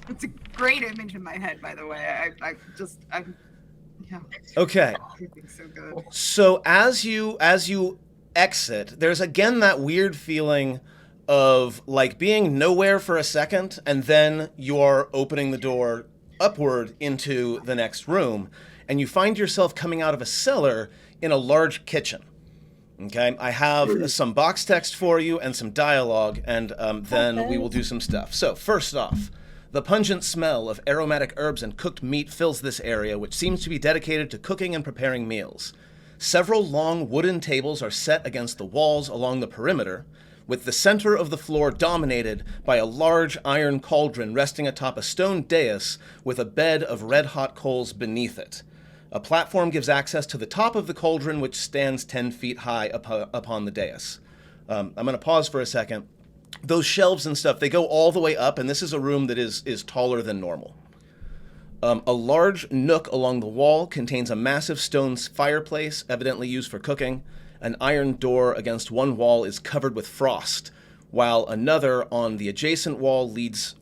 It's a great image in my head, by the way. I'm yeah. Okay. Everything's so good. So as you exit, there's again that weird feeling of like being nowhere for a second, and then you're opening the door upward into the next room, and you find yourself coming out of a cellar in a large kitchen. Okay, I have some box text for you and some dialogue, and then we will do some stuff. So, first off, the pungent smell of aromatic herbs and cooked meat fills this area, which seems to be dedicated to cooking and preparing meals. Several long wooden tables are set against the walls along the perimeter, with the center of the floor dominated by a large iron cauldron resting atop a stone dais with a bed of red-hot coals beneath it. A platform gives access to the top of the cauldron, which stands 10 feet high upon the dais. I'm going to pause for a second. Those shelves and stuff, they go all the way up, and this is a room that is taller than normal. A large nook along the wall contains a massive stone fireplace, evidently used for cooking. An iron door against one wall is covered with frost, while another on the adjacent wall leaks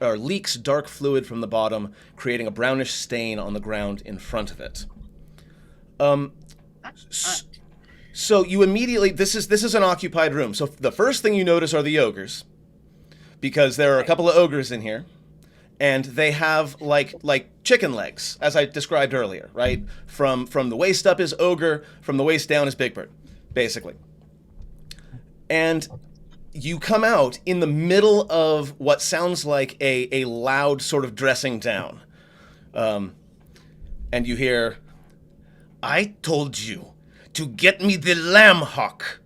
dark fluid from the bottom, creating a brownish stain on the ground in front of it. So you immediately, this is an occupied room. So the first thing you notice are the ogres, because there are a couple of ogres in here, and they have like chicken legs, as I described earlier, right? From the waist up is ogre, from the waist down is Big Bird, basically. And you come out in the middle of what sounds like a loud sort of dressing down, and you hear, "I told you to get me the lamb hock.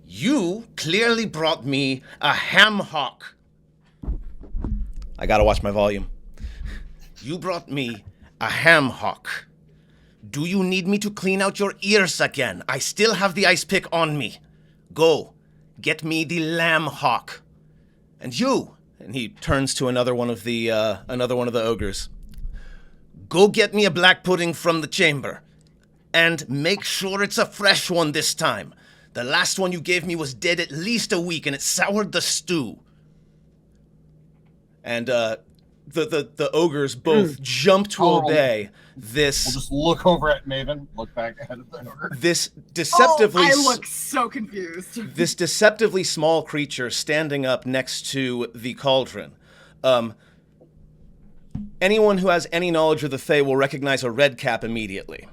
You clearly brought me a ham hock." I gotta watch my volume. "You brought me a ham hock. Do you need me to clean out your ears again? I still have the ice pick on me. Go, get me the lamb hock. And you," and he turns to another one of the ogres, "go get me a black pudding from the chamber. And make sure it's a fresh one this time. The last one you gave me was dead at least a week, and it soured the stew." And the ogres both jump to obey this. We'll just look over at Maven, look back ahead of the ogre. This deceptively. I look so confused. This deceptively small creature standing up next to the cauldron. Anyone who has any knowledge of the Fae will recognize a redcap immediately.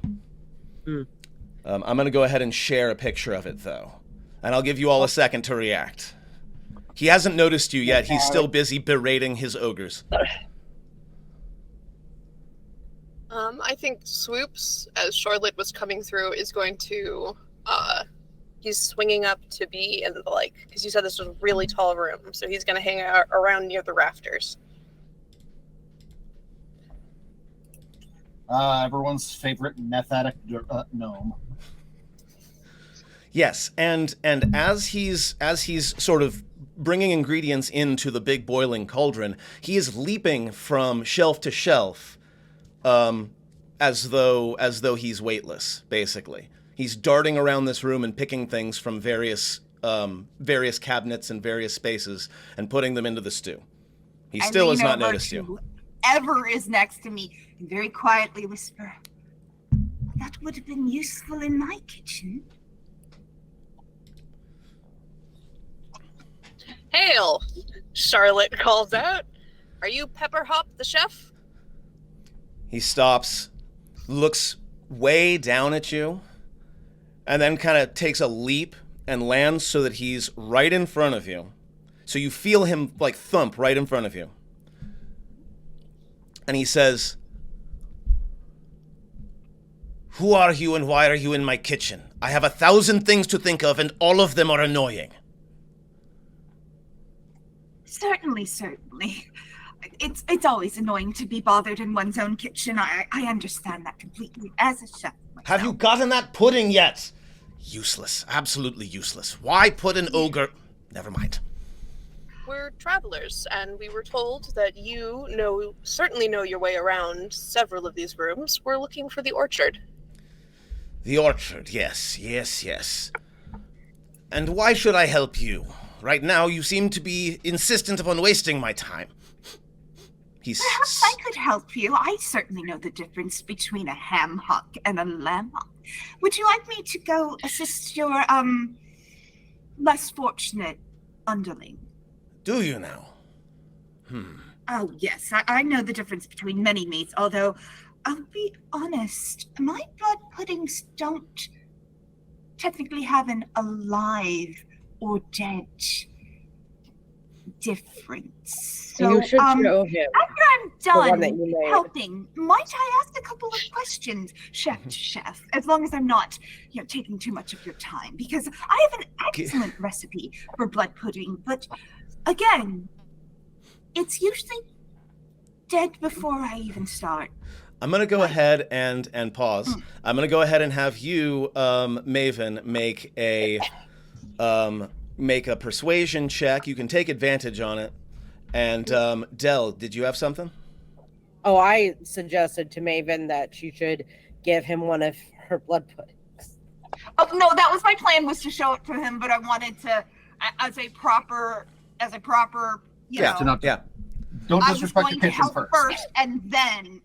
I'm going to go ahead and share a picture of it, though. And I'll give you all a second to react. He hasn't noticed you yet. He's still busy berating his ogres. I think Swoops, as Charlotte was coming through, is going to... he's swinging up to be in the, because you said this was a really tall room, so he's going to hang out around near the rafters. Everyone's favorite meth addict gnome. Yes, and as he's sort of bringing ingredients into the big boiling cauldron, he is leaping from shelf to shelf, as though he's weightless. Basically, he's darting around this room and picking things from various cabinets and various spaces and putting them into the stew. He still has not noticed you. Whoever is next to me and very quietly whisper, "That would have been useful in my kitchen." "Hail!" Charlotte calls out. "Are you Pepper Hop the chef?" He stops, looks way down at you, and then kind of takes a leap and lands so that he's right in front of you. So you feel him thump right in front of you. And he says, "Who are you and why are you in my kitchen? I have 1,000 things to think of and all of them are annoying." Certainly. It's always annoying to be bothered in one's own kitchen. I understand that completely as a chef myself. "Have you gotten that pudding yet?" "Useless. Absolutely useless. Why put an ogre..." Never mind. "We're travelers, and we were told that you certainly know your way around several of these rooms. We're looking for the orchard." "The orchard, yes. And why should I help you? right now you seem to be insistent upon wasting my time. Perhaps I could help you. I certainly know the difference between a ham hock and a lamb hock. Would you like me to go assist your, less fortunate underling? Do you now? Oh, yes. I know the difference between many meats, although I'll be honest, my blood puddings don't technically have an alive or dead difference. So, you should show him. after I'm one that done you made. helping, might I ask a couple of questions, chef to chef, as long as I'm not, taking too much of your time, because I have an excellent recipe for blood pudding, but again, it's usually dead before I even start. I'm going to go ahead and pause. I'm going to go ahead and have you, Maven, make a persuasion check. You can take advantage on it. And Del, did you have something? Oh, I suggested to Maven that she should give him one of her blood puddings. Oh no, that was my plan, was to show it to him, but I wanted to, as a proper, you know. Yeah. Don't I was disrespect going the to kitchen help first, and then,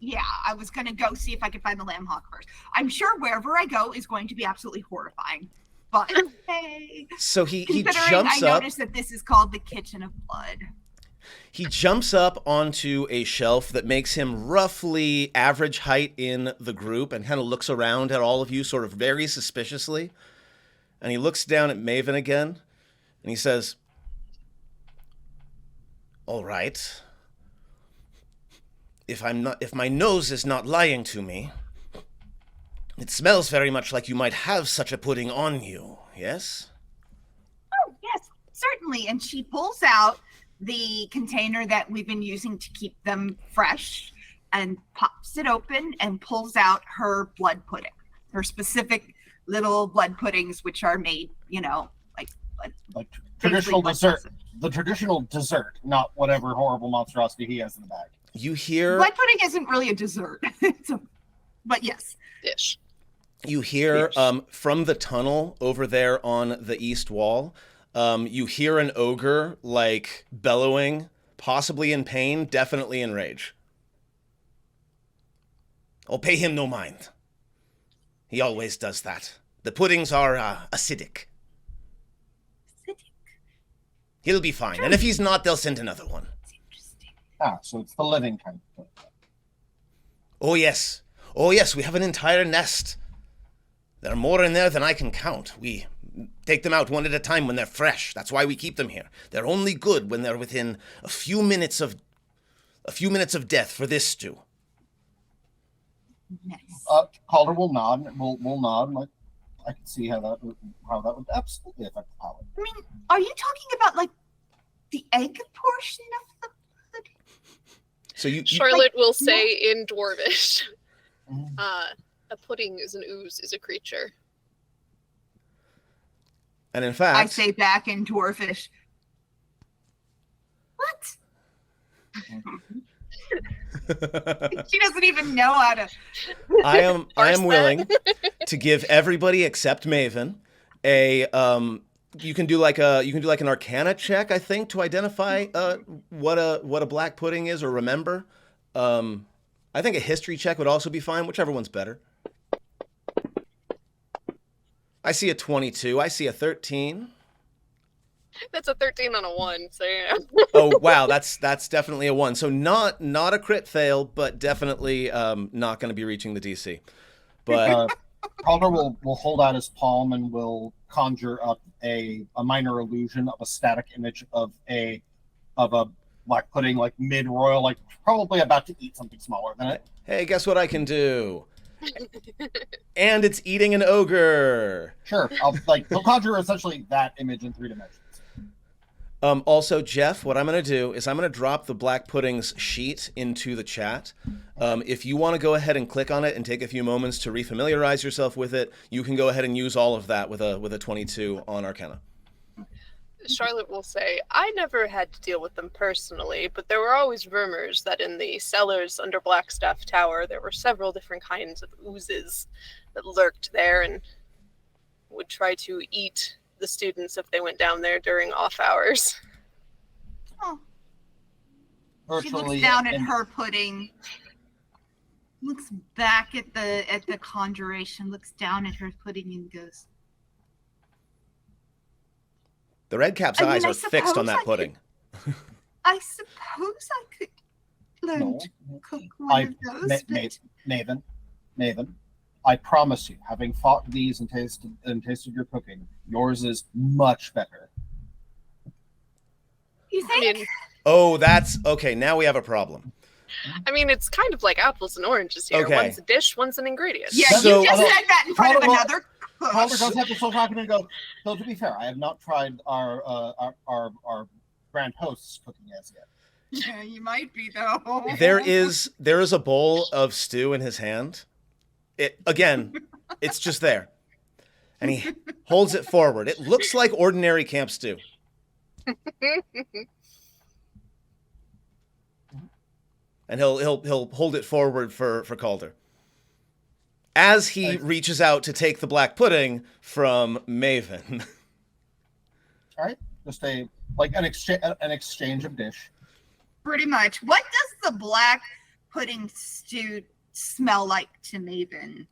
I was going to go see if I could find the lamb hock first. I'm sure wherever I go is going to be absolutely horrifying, but hey. So he Considering jumps I up. noticed that this is called the Kitchen of Blood. He jumps up onto a shelf that makes him roughly average height in the group and kind of looks around at all of you sort of very suspiciously. And he looks down at Maven again and he says, "All right. If my nose is not lying to me, it smells very much like you might have such a pudding on you, yes?" Oh, yes, certainly. And she pulls out the container that we've been using to keep them fresh and pops it open and pulls out her blood pudding, her specific little blood puddings, which are made, like traditional blood dessert. sausage. The traditional dessert, not whatever horrible monstrosity he has in the bag. You hear Blood pudding isn't really a dessert, but yes. Dish. You hear from the tunnel over there on the east wall, you hear an ogre like bellowing, possibly in pain, definitely in rage. "Oh, pay him no mind. He always does that. The puddings are acidic. He'll be fine. And if he's not, they'll send another one." Interesting. So it's the living kind of thing. Oh, yes, we have an entire nest. There are more in there than I can count. We take them out one at a time when they're fresh. That's why we keep them here. They're only good when they're within a few minutes of death for this stew. Nice. Calder will nod. We'll nod. Like, I can see how that would absolutely affect the palate. I mean, are you talking about like the egg portion of the pudding? So you Charlotte will say in Dwarvish, Mhm. a pudding is an ooze, is a creature. and in I fact, say back in Dwarfish. What? She doesn't even know how to. I am Parse willing to give everybody except Maven a you can do like an Arcana check, I think, to identify what a black pudding is or remember. I think a history check would also be fine, whichever one's better. I see a 22. I see a 13. That's a 13 on a 1, so yeah. Oh wow, that's definitely a 1. So not a crit fail, but definitely not going to be reaching the DC. But Calder will hold out his palm and will conjure up a minor illusion of a static image of a black pudding, like mid-royal, like probably about to eat something smaller than it. hey, guess what I can do? And it's eating an ogre. Sure, he'll conjure essentially that image in 3 dimensions. Also, Jeff, what I'm going to do is I'm going to drop the Black Pudding's sheet into the chat. If you want to go ahead and click on it and take a few moments to refamiliarize yourself with it, you can go ahead and use all of that with a 22 on Arcana. Charlotte will say, I never had to deal with them personally, but there were always rumors that in the cellars under Blackstaff Tower, there were several different kinds of oozes that lurked there and would try to eat the students if they went down there during off hours. Oh. She Virtually looks down at in- her pudding, looks back at the conjuration, looks down at her pudding, and goes, The redcap's I mean, eyes I are fixed on suppose that I pudding. I suppose I could learn No. to cook one of those, but Maven, I promise you, having fought these and tasted your cooking, yours is much better. you I think? mean, Oh, that's okay. Now we have a problem. it's kind of like apples and oranges here. Okay. One's a dish, one's an ingredient. Yeah, So- you just said that in front of Hold on. another Calder cook. does have to start talking and go. So to be fair, I have not tried our grand host's cooking as yet. Yeah, you might be though. There is a bowl of stew in his hand. It's just there. And he holds it forward. It looks like ordinary camp stew. And he'll hold it forward for Calder. As he reaches out to take the black pudding from Maven. All right, just an exchange of dish. Pretty much. What does the black pudding stew smell like to Maven?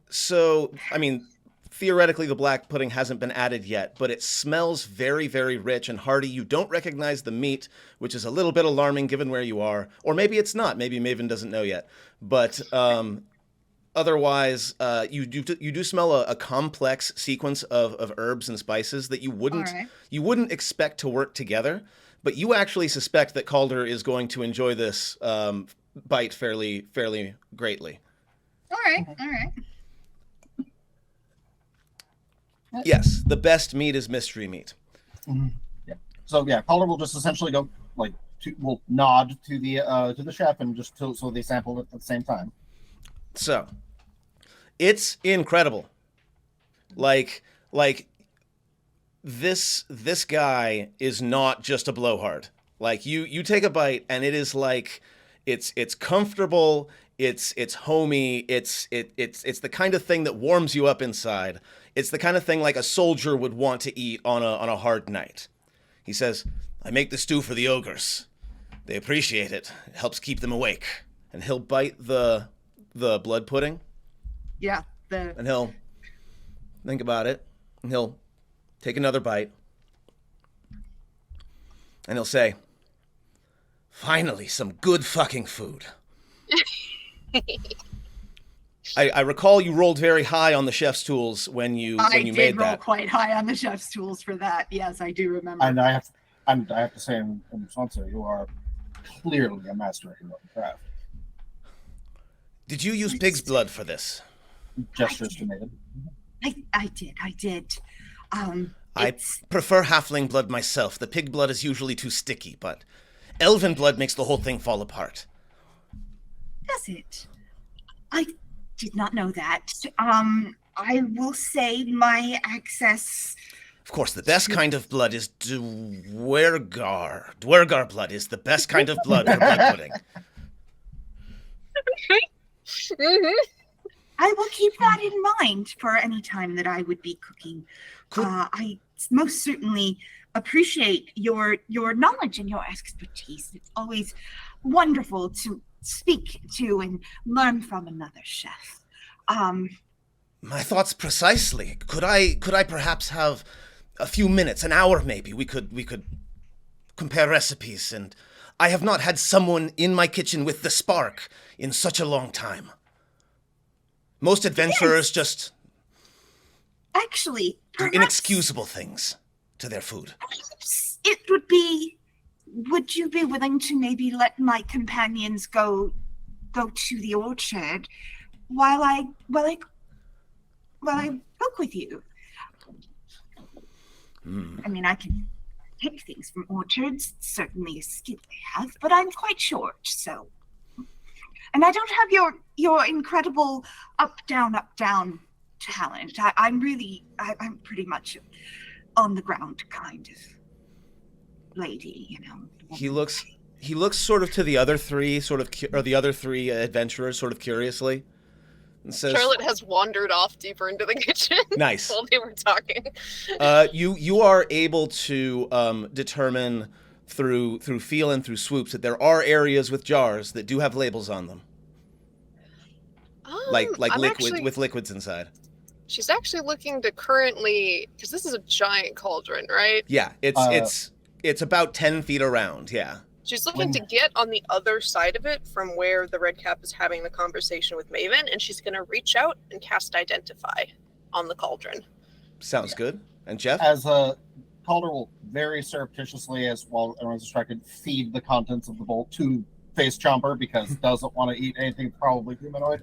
So, I mean, theoretically the black pudding hasn't been added yet, but it smells very, very rich and hearty. You don't recognize the meat, which is a little bit alarming given where you are. Or maybe it's not. Maybe Maven doesn't know yet. But otherwise, you do smell a complex sequence of herbs and spices that you wouldn't expect to work together. But you actually suspect that Calder is going to enjoy this bite fairly greatly. All right. Yes, the best meat is mystery meat. Mm-hmm. Yeah. So yeah, Calder will just essentially go will nod to the chef and so they sample it at the same time. So, it's incredible. Like this guy is not just a blowhard. Like you take a bite and it is like it's comfortable, it's homey, it's the kind of thing that warms you up inside. It's the kind of thing like a soldier would want to eat on a hard night. He says, "I make the stew for the ogres. They appreciate it. It helps keep them awake." And he'll bite the blood pudding. Yeah. And he'll think about it. And he'll take another bite. And he'll say, "Finally, some good fucking food." I recall you rolled very high on the chef's tools when you I made did roll that. quite high on the chef's tools for that. Yes, I do remember. And I have to say in response to it, you are clearly a master at your own craft. Did you use pig's blood for this? Gestures to Maven. I did. I prefer halfling blood myself. The pig blood is usually too sticky, but elven blood makes the whole thing fall apart. Does it? I did not know that. I will say my access. Of course, the best kind of blood is Dwergar. Dwergar blood is the best kind of blood for blood pudding. I will keep that in mind for any time that I would be cooking. I most certainly appreciate your knowledge and your expertise. It's always wonderful to speak to and learn from another chef. My thoughts precisely. Could I perhaps have a few minutes, an hour maybe? We could compare recipes, and I have not had someone in my kitchen with the spark in such a long time. Most adventurers just Actually, do inexcusable things to their food. perhaps it would be. Would you be willing to maybe let my companions go to the orchard while I cook with you? I mean, I can pick things from orchards. It's certainly a skill I have, but I'm quite short, so. And I don't have your incredible up down talent. I'm pretty much on the ground kind of lady, you know. He looks sort of to the other three, the other three adventurers, sort of curiously. and says, Charlotte has wandered off deeper into the kitchen. Nice. While they were talking. You are able to determine through feel and through swoops that there are areas with jars that do have labels on them, like I'm liquid actually- with liquids inside. She's actually looking to currently, because this is a giant cauldron, right? Yeah, it's about 10 feet around. Yeah. She's looking to get on the other side of it from where the redcap is having the conversation with Maven, and she's going to reach out and cast Identify on the cauldron. Sounds good. And Jeff? As Calder will very surreptitiously, as while everyone's distracted, feed the contents of the bowl to Face Chomper because doesn't want to eat anything probably humanoid.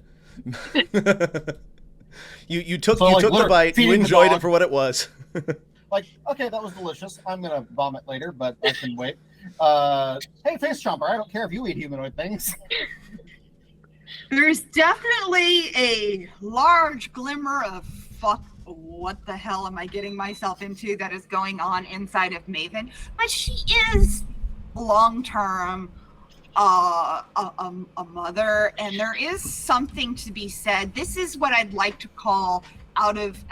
You took So, like, the literally bite. You feeding the enjoyed dog. it for what it was. Like, okay, that was delicious. I'm gonna vomit later, but I can wait. Hey, Face Chomper, I don't care if you eat humanoid things. There's definitely a large glimmer of fuck. What the hell am I getting myself into that is going on inside of Maven? But she is long-term a mother, and there is something to be said. This is what I'd like to call out of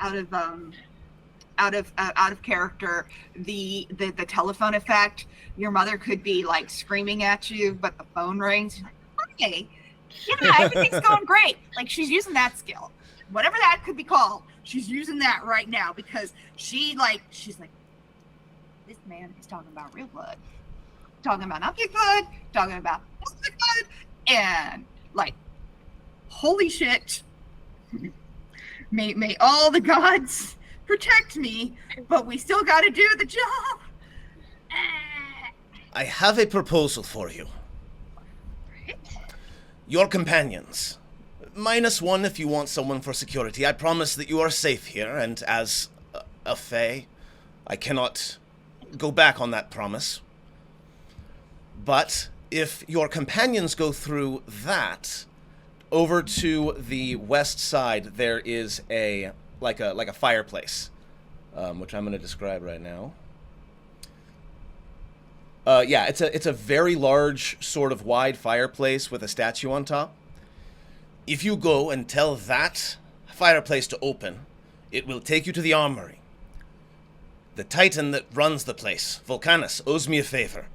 character, the telephone effect. Your mother could be like screaming at you, but the phone rings. You're like, okay, yeah, everything's going great. Like, she's using that skill, whatever that could be called. She's using that right now because she's like, this man is talking about real blood, talking about not big blood, talking about big blood, and like, holy shit. May all the gods protect me, but we still got to do the job. I have a proposal for you. Your companions. -1 if you want someone for security. I promise that you are safe here, and as a Fae, I cannot go back on that promise. But if your companions go through that, over to the west side there is a fireplace, which I'm going to describe right now. Yeah, it's a very large, sort of wide fireplace with a statue on top. If you go and tell that fireplace to open, it will take you to the Armory. The Titan that runs the place, Vulcanus, owes me a favor.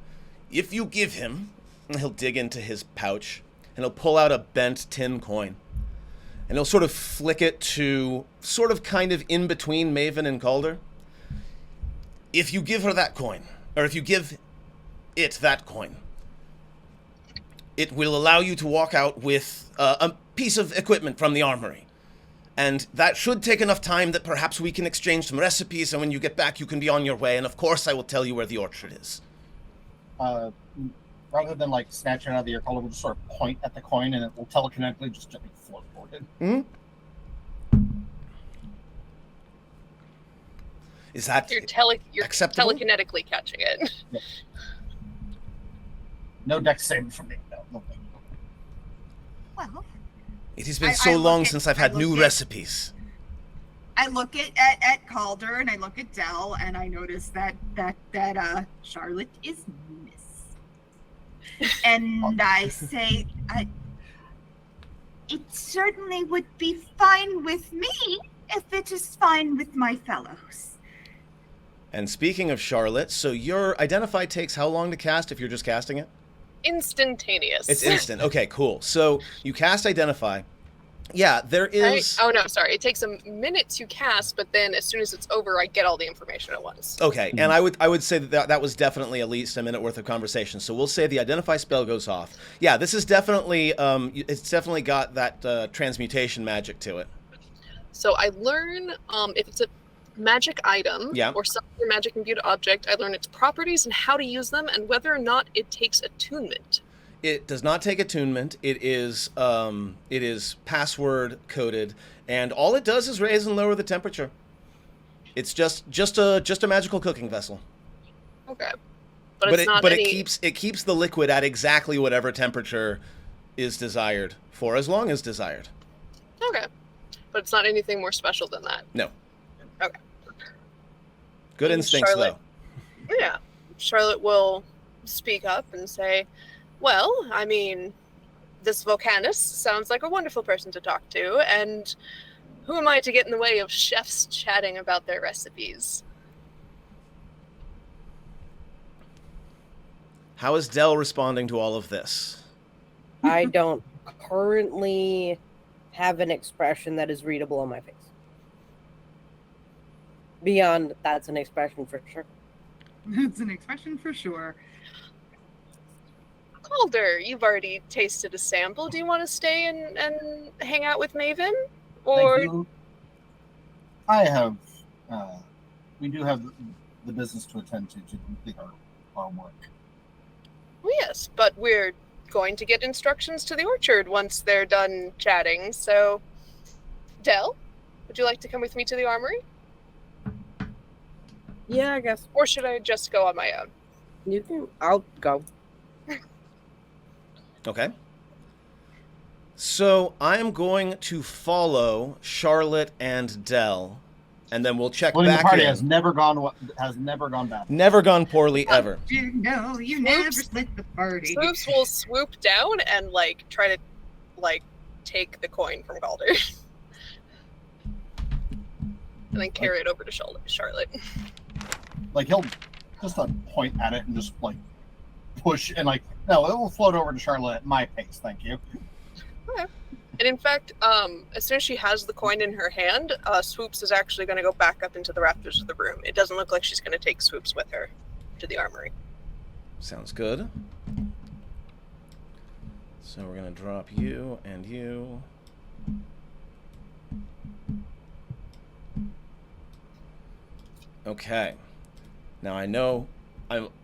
If you give him, he'll dig into his pouch, and he'll pull out a bent tin coin. And he'll sort of flick it to sort of kind of in between Maven and Calder. If you give her that coin, or if you give it that coin, it will allow you to walk out with a piece of equipment from the Armory. And that should take enough time that perhaps we can exchange some recipes, and when you get back, you can be on your way. And of course, I will tell you where the orchard is. Rather than like snatch it out of your collar, we'll just sort of point at the coin, and it will telekinetically just gently float toward it. Hmm? Is that You're acceptable? telekinetically catching it. Yeah. No dex save from me. No. Well, It has been I so look long at- since I've I had look new at- recipes. I look at Calder and I look at Dell and I notice that Charlotte is miss. And I say, it certainly would be fine with me if it is fine with my fellows. And speaking of Charlotte, so your Identify takes how long to cast if you're just casting it? Instantaneous. It's instant. Okay, cool. So you cast Identify. Yeah, there is... Oh, no, sorry. It takes a minute to cast, but then as soon as it's over, I get all the information at once. Okay, and I would say that was definitely at least a minute worth of conversation. So we'll say the Identify spell goes off. Yeah, this is definitely... it's definitely got that transmutation magic to it. So I learn if it's a magic item Yeah. or some other magic imbued object, I learn its properties and how to use them and whether or not it takes attunement. It does not take attunement. It is password coded, and all it does is raise and lower the temperature. It's just a magical cooking vessel. Okay. But it keeps the liquid at exactly whatever temperature is desired for as long as desired. Okay. But it's not anything more special than that. No. Okay. Good And instincts, Charlotte- Yeah. Charlotte will speak up and say, well, I mean, this Volcanus sounds like a wonderful person to talk to, and who am I to get in the way of chefs chatting about their recipes? How is Dell responding to all of this? I don't currently have an expression that is readable on my face. Beyond that's an expression for sure. It's an expression for sure. Calder, you've already tasted a sample. Do you want to stay and hang out with Maven? Thank Or you. I have. We do have the business to attend to complete our work. yes, but we're going to get instructions to the orchard once they're done chatting. So, Dell, would you like to come with me to the armory? Yeah, I guess Or should I just go on my own? you can. I'll go. Okay. So I am going to follow Charlotte and Dell, and then we'll check Splitting the back party in. has never gone bad. Never gone poorly ever. No, you Swoops. never split the party. Swoops will swoop down and try to take the coin from Calder. And then carry it over to Charlotte. Like he'll just point at it and just push and no, it will float over to Charlotte at my pace. Thank you. Okay. And in fact, as soon as she has the coin in her hand, Swoops is actually going to go back up into the rafters of the room. It doesn't look like she's going to take Swoops with her to the armory. Sounds good. So we're going to drop you and you. Okay. Now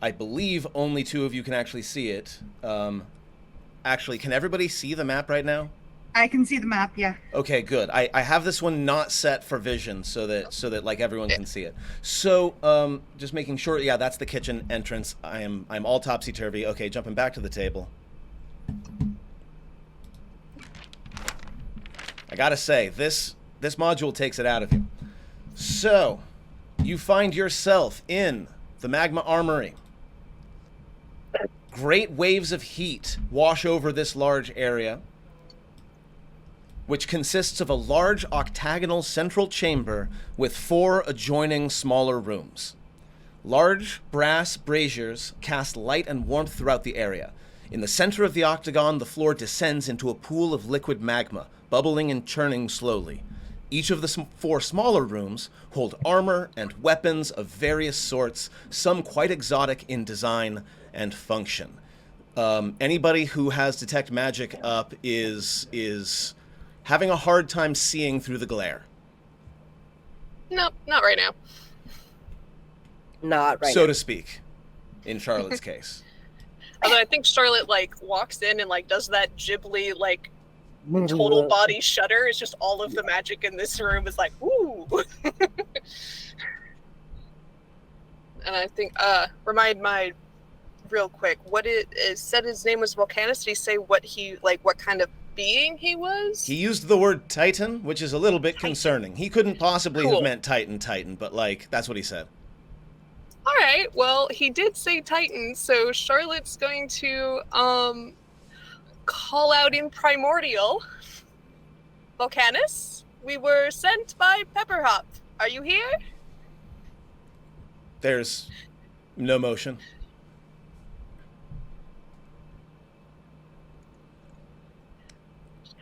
I believe only two of you can actually see it. Actually, can everybody see the map right now? I can see the map, yeah. Okay, good. I have this one not set for vision so that everyone can see it. So just making sure, yeah, that's the kitchen entrance. I'm all topsy-turvy. Okay, jumping back to the table. I gotta say, this module takes it out of you. So you find yourself in the Magma Armory. Great waves of heat wash over this large area, which consists of a large octagonal central chamber with 4 adjoining smaller rooms. Large brass braziers cast light and warmth throughout the area. In the center of the octagon, the floor descends into a pool of liquid magma, bubbling and churning slowly. Each of the 4 smaller rooms hold armor and weapons of various sorts, some quite exotic in design and function. Anybody who has detect magic up is having a hard time seeing through the glare. No, not right now. Not right so now. to speak, in Charlotte's case. Although I think Charlotte walks in and does that Ghibli total body shudder. It's just all of the magic in this room is ooh. And I think remind my real quick what it is said his name was Volcanus. Did he say what he what kind of being he was? He used the word Titan, which is a little bit concerning. He couldn't possibly Cool. have meant Titan, but that's what he said. All right. Well, he did say Titan, so Charlotte's going to call out in primordial. Volcanus, we were sent by Pepperhop. Are you here? There's no motion.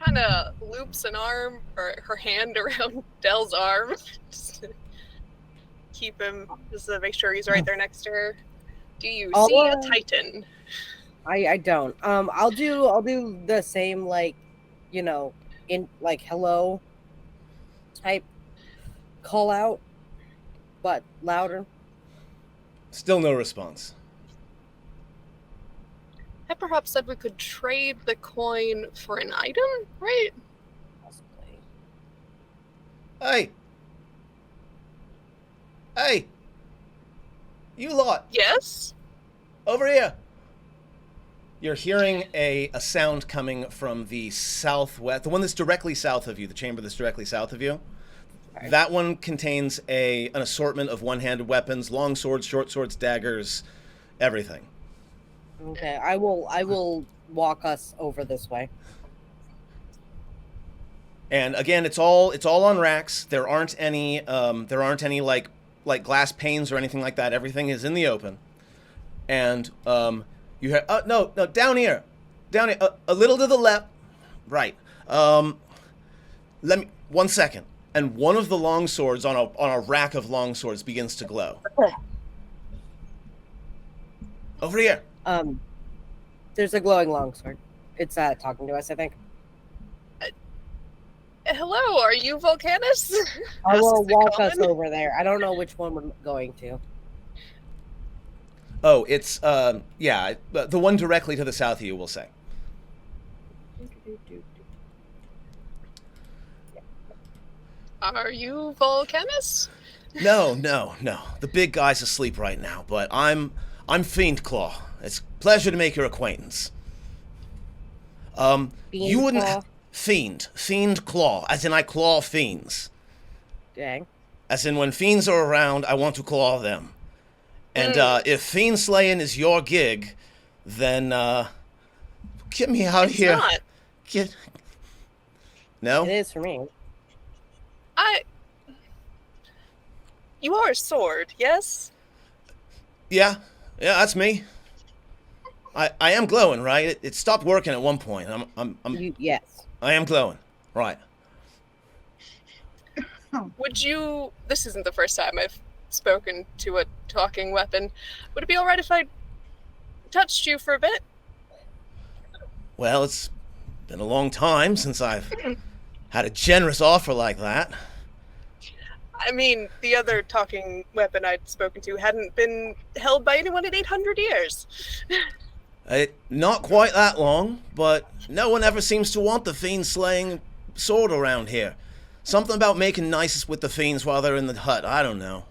Kind of loops an arm or her hand around Dell's arm, just to keep him, just to make sure he's right there next to her. Do you see a Titan? I don't. I'll do the same in hello type call out, but louder. Still no response. Pepperhop said we could trade the coin for an item, right? Possibly. Hey, you lot, Yes. over here. You're hearing a sound coming from the southwest, the one that's directly south of you, the chamber that's directly south of you. Okay. That one contains an assortment of one-handed weapons, long swords, short swords, daggers, everything. Okay, I will walk us over this way. And again, it's all on racks. There aren't any like glass panes or anything like that. Everything is in the open. And you hear no, down here, a little to the left, right. Let me 1 second. And one of the long swords on a rack of long swords begins to glow. Over here. There's a glowing longsword. It's talking to us, I think. Hello, are you Volcanus? I will This is walk us common. over there. I don't know which one we're going to. Oh, it's yeah, the one directly to the south of you, we'll say. Are you Volcanus? No. The big guy's asleep right now, but I'm Fiend Claw. It's a pleasure to make your acquaintance. You wouldn't Claw? Fiend Claw, as in I claw fiends. Dang. As in when fiends are around, I want to claw them. And if fiend slaying is your gig, then get me out It's here. not. Get No? It is for me. You are a sword, yes? Yeah, that's me. I am glowing, right? It stopped working at one point. Yes. I am glowing, right? Would you... This isn't the first time I've spoken to a talking weapon. Would it be alright if I touched you for a bit? Well, it's been a long time since I've had a generous offer like that. I mean, the other talking weapon I'd spoken to hadn't been held by anyone in 800 years. Not quite that long, but no one ever seems to want the fiend-slaying sword around here. Something about making nice with the fiends while they're in the hut, I don't know.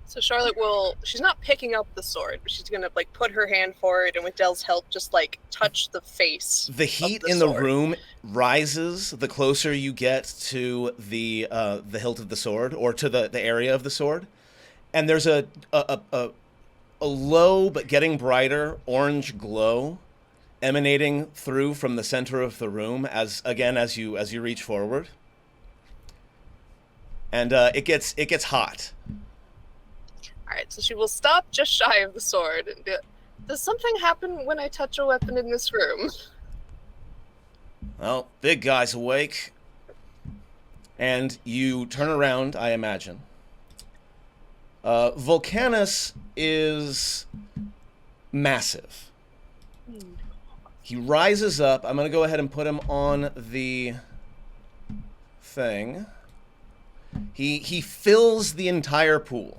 So Charlotte will... She's not picking up the sword, but she's gonna, like, put her hand forward and with Dell's help just, like, touch the face. The heat of in the sword. room rises the closer you get to the hilt of the sword, or to the area of the sword. And there's a low but getting brighter orange glow emanating through from the center of the room as you reach forward. And it gets hot. Alright, so she will stop just shy of the sword and be like, does something happen when I touch a weapon in this room? Well, big guy's awake. And you turn around, I imagine. Volcanus is massive. He rises up. I'm going to go ahead and put him on the thing. He fills the entire pool.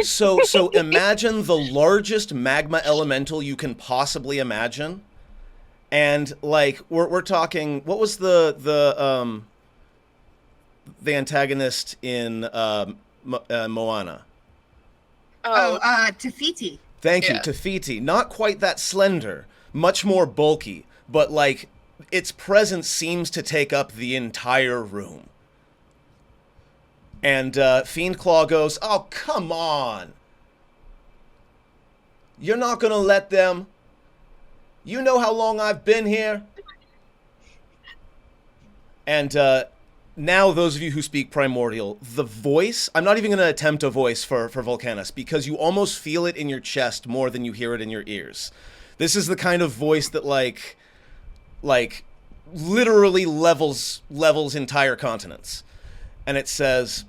So imagine the largest magma elemental you can possibly imagine, and like we're talking. What was the antagonist in Moana? Tafiti. Thank you, Yeah. Tafiti. Not quite that slender, much more bulky, but like its presence seems to take up the entire room. And Fiend Claw goes, "Oh, come on. You're not going to let them. You know how long I've been here." And now, those of you who speak Primordial, the voice, I'm not even going to attempt a voice for Volcanus, because you almost feel it in your chest more than you hear it in your ears. This is the kind of voice that, like literally levels entire continents. And it says,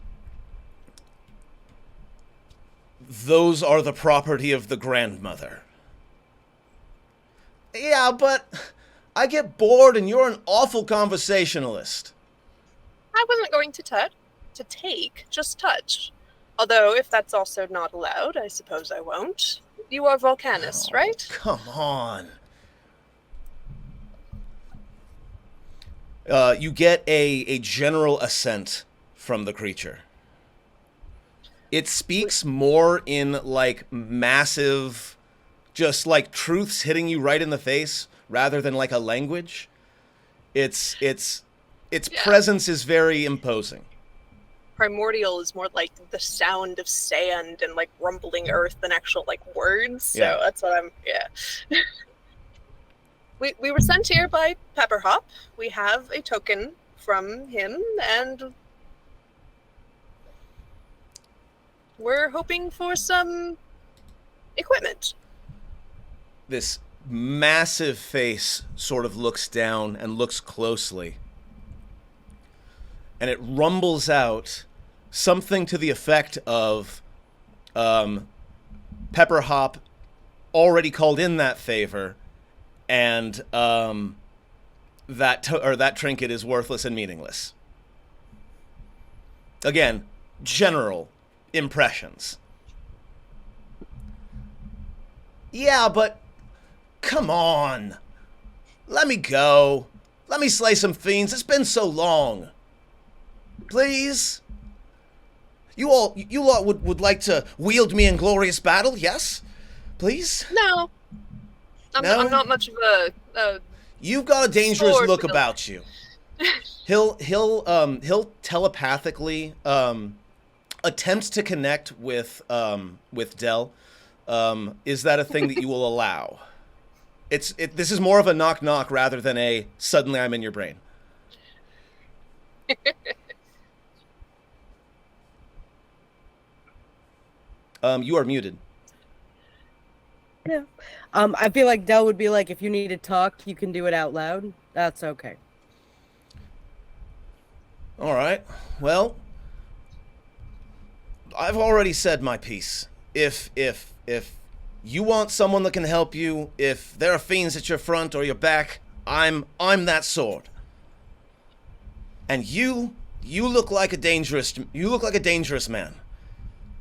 "Those are the property of the grandmother." Yeah, but I get bored and you're an awful conversationalist. I wasn't going to take, just touch. Although, if that's also not allowed, I suppose I won't. You are Volcanus, right? Come on. You get a general assent from the creature. It speaks more in like massive, just like truths hitting you right in the face, rather than like a language. Its Yeah. presence is very imposing. primordial is more like the sound of sand and like rumbling earth than actual like words. So Yeah. that's what I'm. Yeah. We were sent here by Pepperhop. We have a token from him, and we're hoping for some equipment. This massive face sort of looks down and looks closely. And it rumbles out something to the effect of Pepperhop already called in that favor, and that trinket is worthless and meaningless. Again, general impressions. Yeah, but come on. Let me go. Let me slay some fiends. It's been so long. Please? You lot would like to wield me in glorious battle, yes? Please? No. No? I'm not much of a You've got a dangerous sword look wielder. about you. He'll telepathically attempt to connect with Del. Is that a thing that you will allow? This is more of a knock knock rather than a suddenly I'm in your brain. You are muted. Yeah. I feel like Del would be like, if you need to talk, you can do it out loud. That's okay. All right. Well, I've already said my piece. If you want someone that can help you, if there are fiends at your front or your back, I'm that sword. And you look like a dangerous man.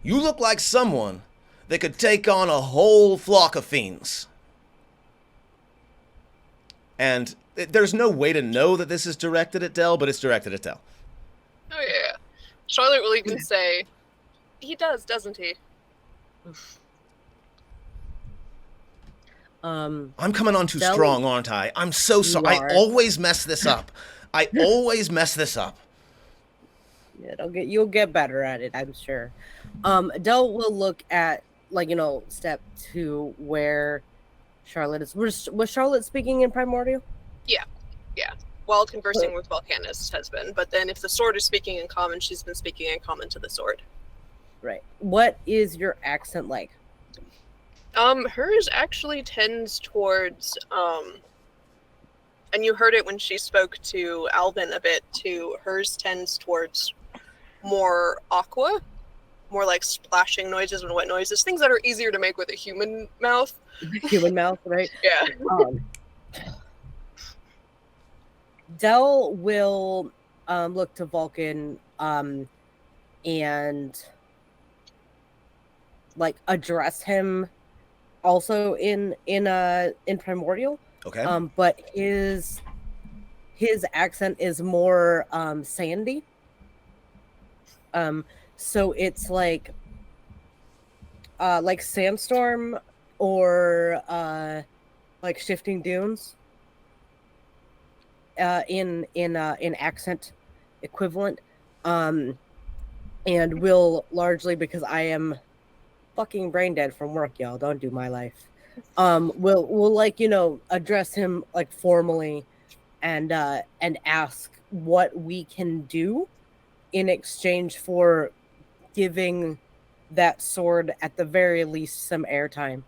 You look like someone that could take on a whole flock of fiends. And there's no way to know that this is directed at Del, but it's directed at Del. Oh yeah. Charlotte will even say, he does, doesn't he? I'm coming on too Del- strong, aren't I? I'm so sorry. You are. I always mess this up. You'll get better at it, I'm sure. Del will look at step 2 where Charlotte is. Was Charlotte speaking in primordial? Yeah. While conversing with Volcanus has been, but then if the sword is speaking in common, she's been speaking in common to the sword. Right. What is your accent like? Hers actually tends towards, and you heard it when she spoke to Alvin a bit too, hers tends towards more aqua, more like splashing noises and wet noises, things that are easier to make with a human mouth. Human mouth, right? Yeah. Del will look to Vulcan and address him also in primordial. Okay. But his accent is more sandy. So it's like sandstorm or like shifting dunes. In accent equivalent, and will largely, because I am fucking brain dead from work, y'all. Don't do my life. We'll address him formally, and ask what we can do in exchange for giving that sword at the very least some airtime.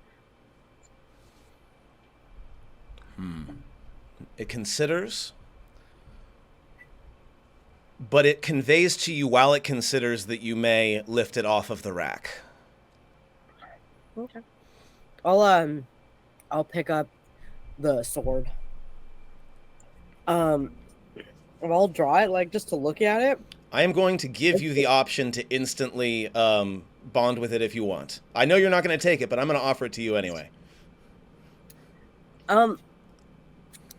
It considers, but it conveys to you while it considers that you may lift it off of the rack. Okay. I'll pick up the sword. I'll draw it just to look at it. I am going to give you the option to instantly bond with it if you want. I know you're not going to take it, but I'm going to offer it to you anyway.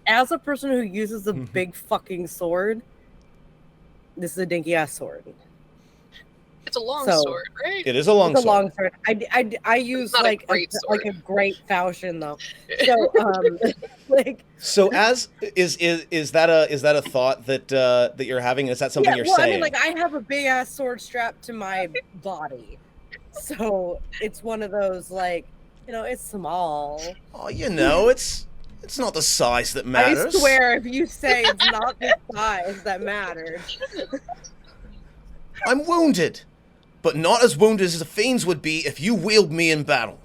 As a person who uses a big fucking sword, this is a dinky ass sword. It's a long So- sword, right? It is a long It's a sword. long sword. I use not a like great like sword. a great falchion though. So like So as is that a thought that you're having? Is that something yeah, you're well, saying? I mean, like I have a big ass sword strapped to my body, so it's one of those like it's small. Oh, it's not the size that matters. I swear, if you say it's not the size that matters, I'm wounded, but not as wounded as the fiends would be if you wield me in battle.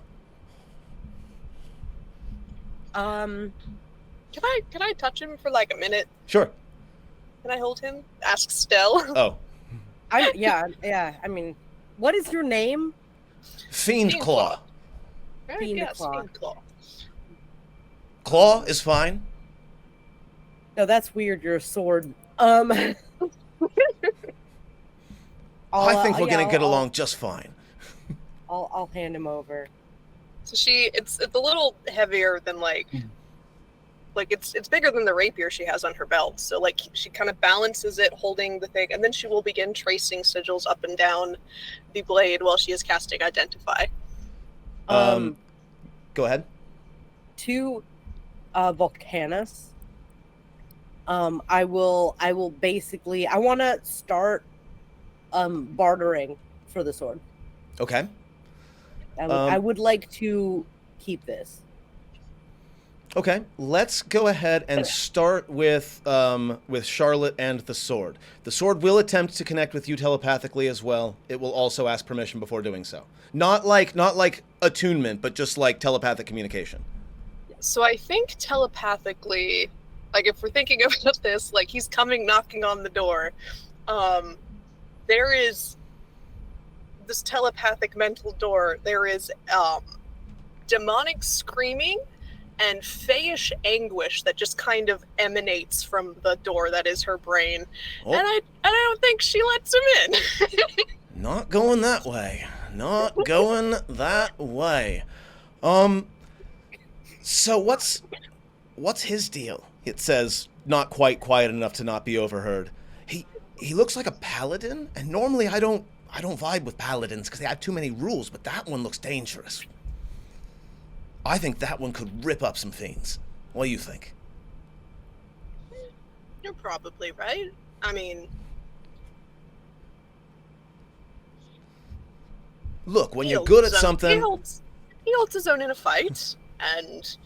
um, Can I touch him for like a minute? Sure. Can I hold him? Ask Stell. Oh, yeah. I mean, what is your name? Fiend Fiend Claw. Right? Fiend Yes, Claw. Fiend Claw. Claw is fine. No, that's weird. You're a sword. I think we're yeah, gonna get I'll- along just fine. I'll hand him over. So it's a little heavier than like it's bigger than the rapier she has on her belt. So like she kind of balances it, holding the thing, and then she will begin tracing sigils up and down the blade while she is casting Identify. Go ahead. To Volcanus. I will basically I want to start bartering for the sword. Okay. I would like to keep this. Okay. Let's go ahead and start with Charlotte and the sword. The sword will attempt to connect with you telepathically as well. It will also ask permission before doing so. Not like attunement, but just like telepathic communication. So I think telepathically, like if we're thinking about this, like he's coming knocking on the door, there is this telepathic mental door. There is demonic screaming and fayish anguish that just kind of emanates from the door that is her brain. Oh. And I don't think she lets him in. Not going that way. Not going that way. So what's his deal? It says, not quite quiet enough to not be overheard. He looks like a paladin, and normally I don't vibe with paladins because they have too many rules, but that one looks dangerous. I think that one could rip up some fiends. What do you think? You're probably right. I mean, Look, when he you're holds good at his own- something... he holds his own in a fight, and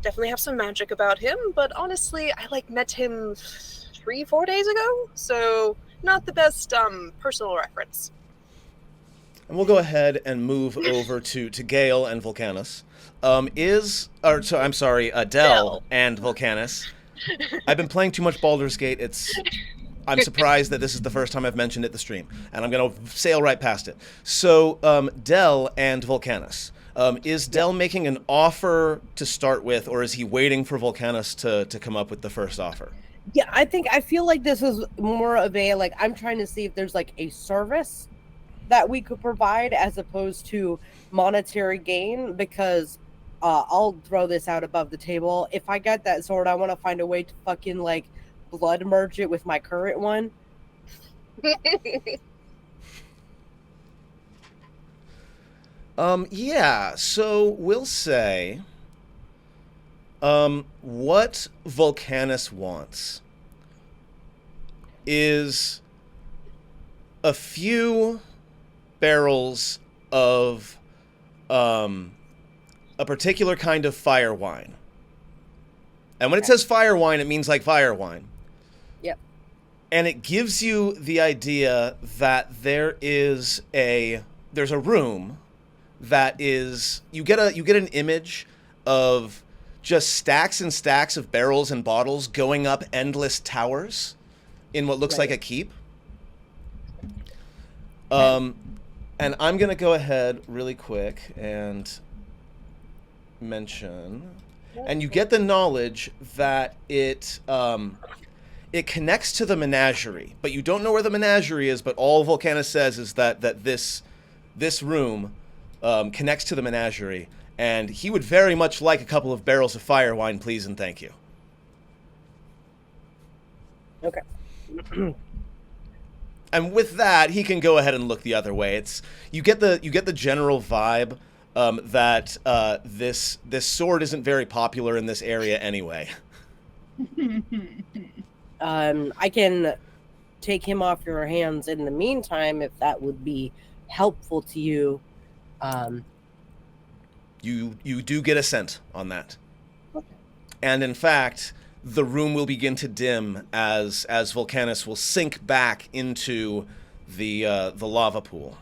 definitely have some magic about him, but honestly, I met him 3-4 days ago, so not the best personal reference. And we'll go ahead and move over to Gale and Volcanus. Dell and Volcanus. I've been playing too much Baldur's Gate. I'm surprised that this is the first time I've mentioned it the stream, and I'm going to sail right past it. So, Dell and Volcanus. Is Dell making an offer to start with, or is he waiting for Volcanus to come up with the first offer? Yeah, I feel like this is more of a I'm trying to see if there's a service that we could provide as opposed to monetary gain, because I'll throw this out above the table. If I get that sword, I want to find a way to fucking blood merge it with my current one. Yeah, so we'll say what Volcanus wants is a few barrels of a particular kind of fire wine. And when it says fire wine, it means like fire wine. Yep. And it gives you the idea that there's a room that is, you get an image of just stacks and stacks of barrels and bottles going up endless towers in what looks like a keep. And I'm going to go ahead really quick and mention, and you get the knowledge that it connects to the menagerie, but you don't know where the menagerie is, but all Volcanus says is that this room connects to the menagerie, and he would very much like a couple of barrels of fire wine, please and thank you. Okay. and with that, he can go ahead and look the other way. You get the general vibe that this sword isn't very popular in this area anyway. I can take him off your hands in the meantime if that would be helpful to you. You do get a scent on that. Okay. And in fact, the room will begin to dim as Volcanus will sink back into the lava pool.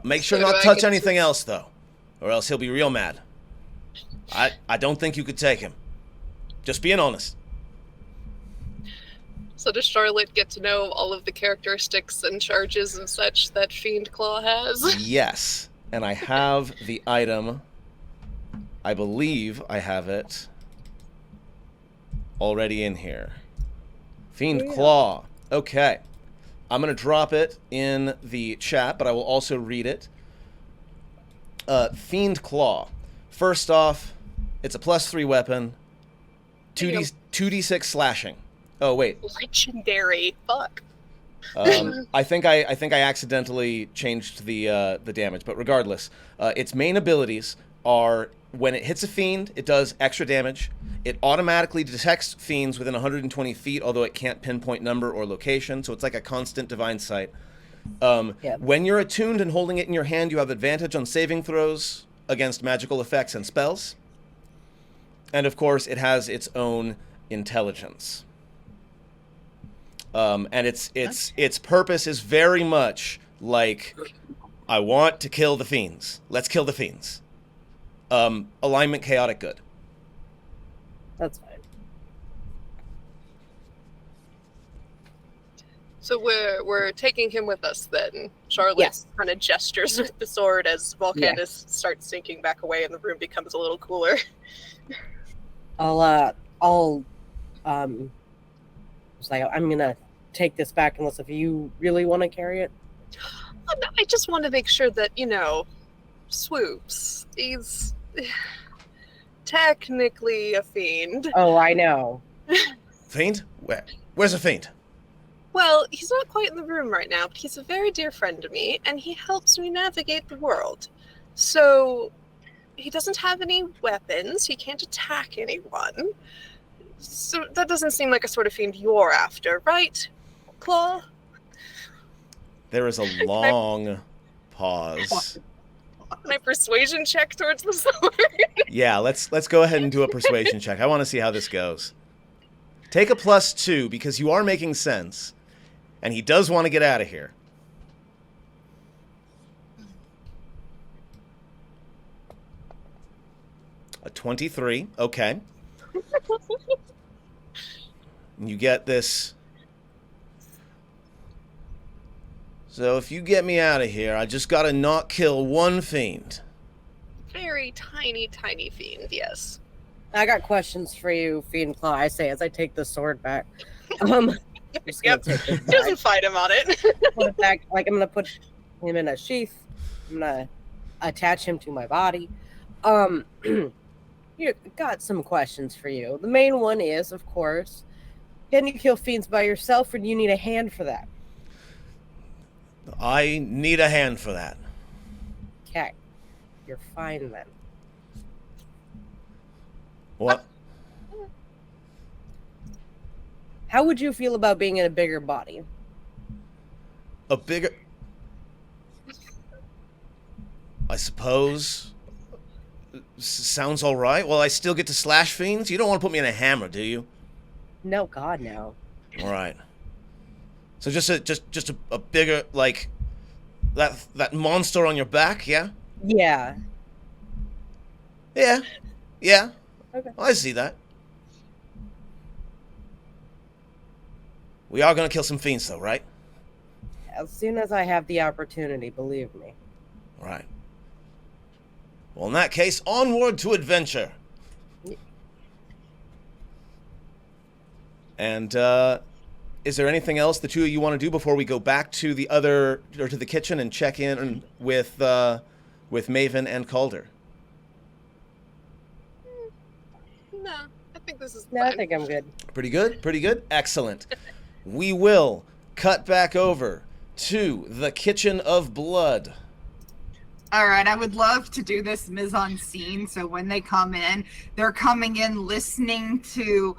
Make sure So do not I touch get anything to- else, though, or else he'll be real mad. I don't think you could take him. Just being honest. So does Charlotte get to know all of the characteristics and charges and such that Fiend Claw has? Yes, and I have the item. I believe I have it already in here. Fiend Yeah. Claw. Okay. I'm going to drop it in the chat, but I will also read it. Fiend Claw. First off, it's a +3 weapon. 2d6 slashing. Oh, wait. Legendary. Fuck. I think I accidentally changed the damage, but regardless, its main abilities are when it hits a fiend, it does extra damage. It automatically detects fiends within 120 feet, although it can't pinpoint number or location, so it's like a constant divine sight. Yep. When you're attuned and holding it in your hand, you have advantage on saving throws against magical effects and spells. And of course, it has its own intelligence. And its purpose is very much like, I want to kill the fiends. Let's kill the fiends. Alignment chaotic good. That's fine. So we're taking him with us then. Charlotte Yes. kind of gestures with the sword as Volcanus starts sinking back away and the room becomes a little cooler. It's like, I'm gonna take this back unless if you really want to carry it. Oh, no, I just want to make sure that, Swoops, he's technically a fiend. Oh, I know. Fiend? Where's the fiend? Well, he's not quite in the room right now, but he's a very dear friend to me, and he helps me navigate the world. So, he doesn't have any weapons, he can't attack anyone. So, that doesn't seem like a sort of fiend you're after, right, Claw? There is a long pause. My persuasion check towards the sword. Yeah, let's go ahead and do a persuasion check. I want to see how this goes. Take a +2 because you are making sense, and he does want to get out of here. A 23. Okay. You get this. So if you get me out of here, I just gotta not kill one fiend. Very tiny, tiny fiend, yes. I got questions for you, Fiend Claw. I say as I take the sword back. I'm just gonna Yep. take this back. Doesn't fight him on it. Put it back. Like I'm gonna put him in a sheath. I'm gonna attach him to my body. You got some questions for you. The main one is, of course, can you kill fiends by yourself, or do you need a hand for that? I need a hand for that. Okay, you're fine then. What? How would you feel about being in a bigger body? A bigger... I suppose... Sounds all right. Well, I still get to slash fiends? You don't want to put me in a hammer, do you? No, God, no. All right. So just a bigger, like, that monster on your back, yeah? Yeah. Yeah. Okay. I see that. We are gonna kill some fiends, though, right? As soon as I have the opportunity, believe me. Right. Well, in that case, onward to adventure. And, is there anything else the two of you want to do before we go back to the other, or to the kitchen and check in with Maven and Calder? No, I think this is No, I fine. think I'm good. Pretty good? Pretty good? Excellent. We will cut back over to the Kitchen of Blood. All right, I would love to do this mise en scene. So when they come in, they're coming in listening to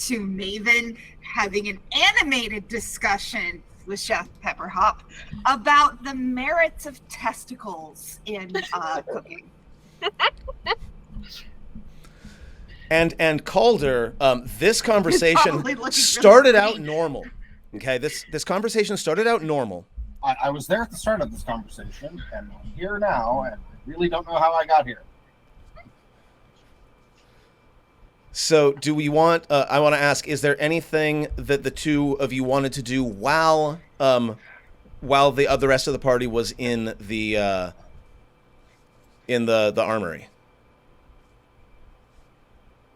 Maven having an animated discussion with Chef Pepperhop about the merits of testicles in cooking. And Calder, this conversation Probably looking started really out green. normal. Okay, this conversation started out normal. I was there at the start of this conversation, and I'm here now, and I really don't know how I got here. So, do we want? I want to ask: is there anything that the two of you wanted to do while the rest of the party was in the armory?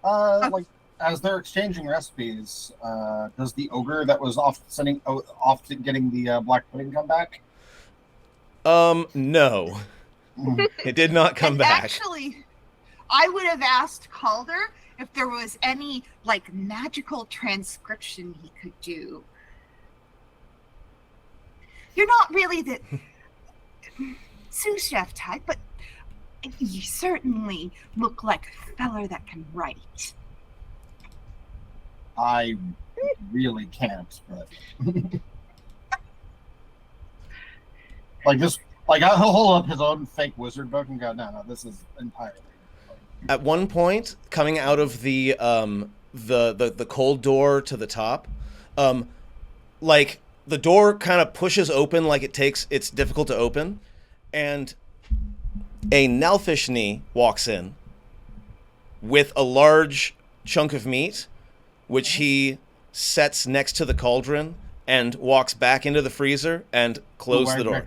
Like as they're exchanging recipes, does the ogre that was off to getting the black pudding come back? No, it did not come And back. Actually, I would have asked Calder if there was any like magical transcription he could do. You're not really the sous chef type, but you certainly look like a feller that can write. I really can't, but he'll hold up his own fake wizard book and go, no, this is entirely. At one point, coming out of the cold door to the top, like the door kind of pushes open, like it's difficult to open, and a Nalfishni walks in with a large chunk of meat, which he sets next to the cauldron and walks back into the freezer and closes the door. Do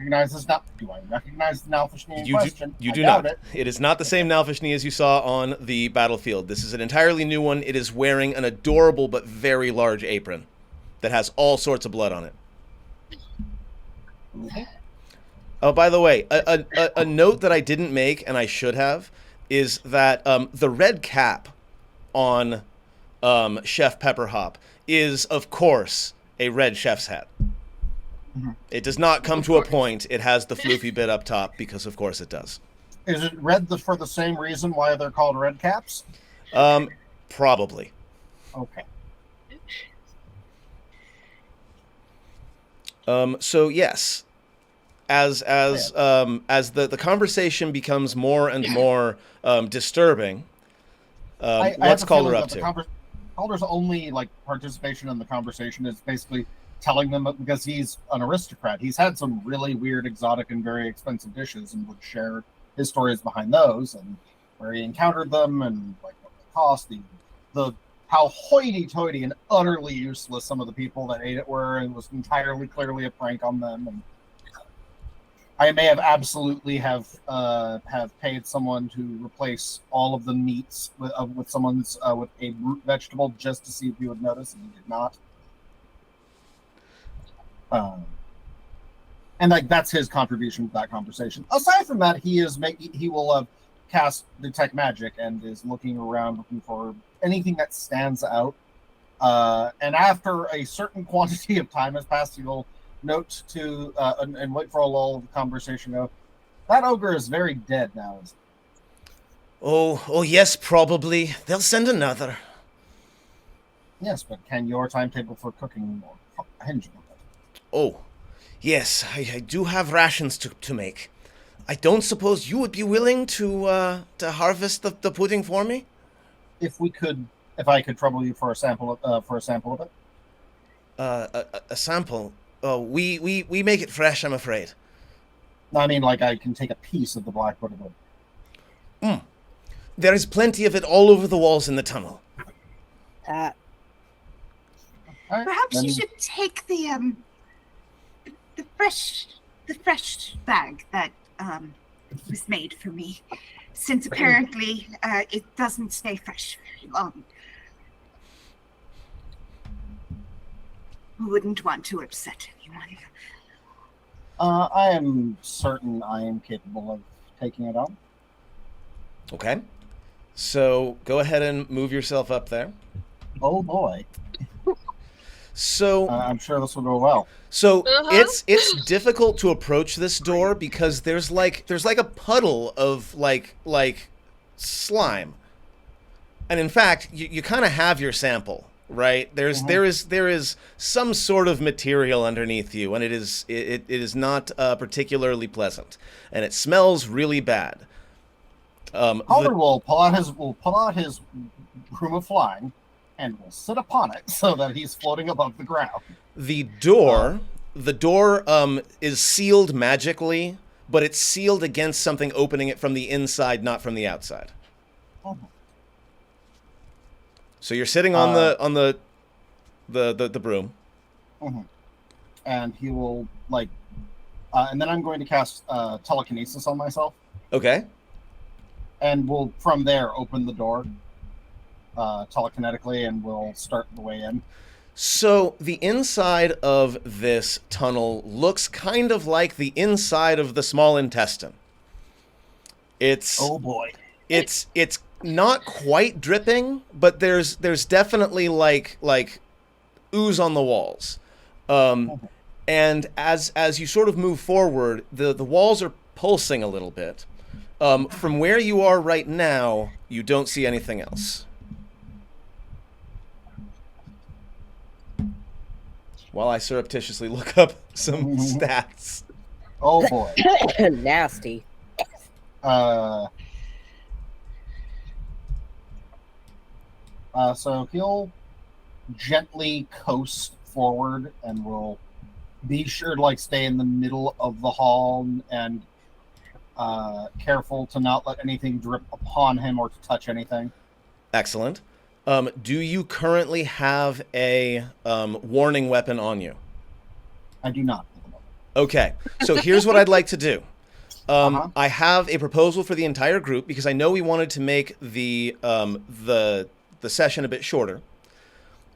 I recognize the Nalfishni in question? You I do doubt not. It is not the same Nalfishni as you saw on the battlefield. This is an entirely new one. It is wearing an adorable but very large apron that has all sorts of blood on it. Oh, by the way, a note that I didn't make and I should have is that the red cap on Chef Pepperhop is, of course, a red chef's hat. It does not come to a point. It has the floofy bit up top because, of course, it does. Is it red for the same reason why they're called red caps? Probably. Okay. So yes, as the conversation becomes more and more disturbing, what's Calder up to? Calder's only participation in the conversation is basically telling them, because he's an aristocrat. He's had some really weird, exotic, and very expensive dishes, and would share his stories behind those and where he encountered them and what they cost, the how hoity-toity and utterly useless some of the people that ate it were, and was entirely clearly a prank on them. And I may have absolutely have paid someone to replace all of the meats with someone's with a root vegetable just to see if he would notice, and he did not. And that's his contribution to that conversation. Aside from that, he will cast detect magic and is looking around, looking for anything that stands out. And after a certain quantity of time has passed, he will note to and wait for a lull of the conversation. Go, that ogre is very dead now. Oh yes, probably. They'll send another. Yes, but can your timetable for cooking hinge on that? Oh, yes, I do have rations to make. I don't suppose you would be willing to harvest the pudding for me? If I could trouble you for a sample of it. A sample. Oh, we make it fresh, I'm afraid. I mean, I can take a piece of the black pudding. There is plenty of it all over the walls in the tunnel. Perhaps you should take the fresh bag that was made for me, since apparently it doesn't stay fresh very long. Wouldn't want to upset anyone. I am certain I am capable of taking it on. Okay. So go ahead and move yourself up there. Oh boy. So I'm sure this will go well. So Uh-huh. it's difficult to approach this door because there's like a puddle of like slime, and in fact you kind of have your sample, right? There is some sort of material underneath you, and it is not particularly pleasant, and it smells really bad. Calder will pull out his broom of flying, and will sit upon it so that he's floating above the ground. The door is sealed magically, but it's sealed against something opening it from the inside, not from the outside. Oh. So you're sitting on the broom. Mm-hmm. And he will and then I'm going to cast telekinesis on myself, Okay. and we'll from there open the door telekinetically, and we'll start the way in. So the inside of this tunnel looks kind of like the inside of the small intestine. It's Oh boy. it's not quite dripping, but there's definitely like ooze on the walls. And as you sort of move forward, the walls are pulsing a little bit. From where you are right now, you don't see anything else. While I surreptitiously look up some stats. Oh boy. Nasty. So he'll gently coast forward, and will be sure to stay in the middle of the hall, and careful to not let anything drip upon him or to touch anything. Excellent. Do you currently have a warning weapon on you? I do not. Okay, so here's what I'd like to do. Uh-huh. I have a proposal for the entire group because I know we wanted to make the session a bit shorter.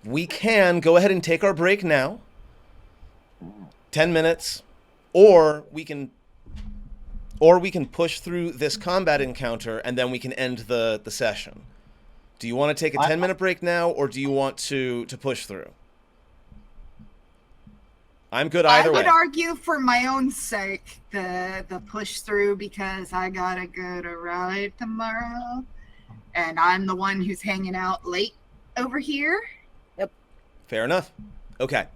We can go ahead and take our break now, 10 minutes, or we can push through this combat encounter and then we can end the session. Do you want to take a 10-minute break now, or do you want to push through? I'm good either way. I would argue for my own sake the push through, because I gotta go to ride tomorrow, and I'm the one who's hanging out late over here. Fair enough. Okay.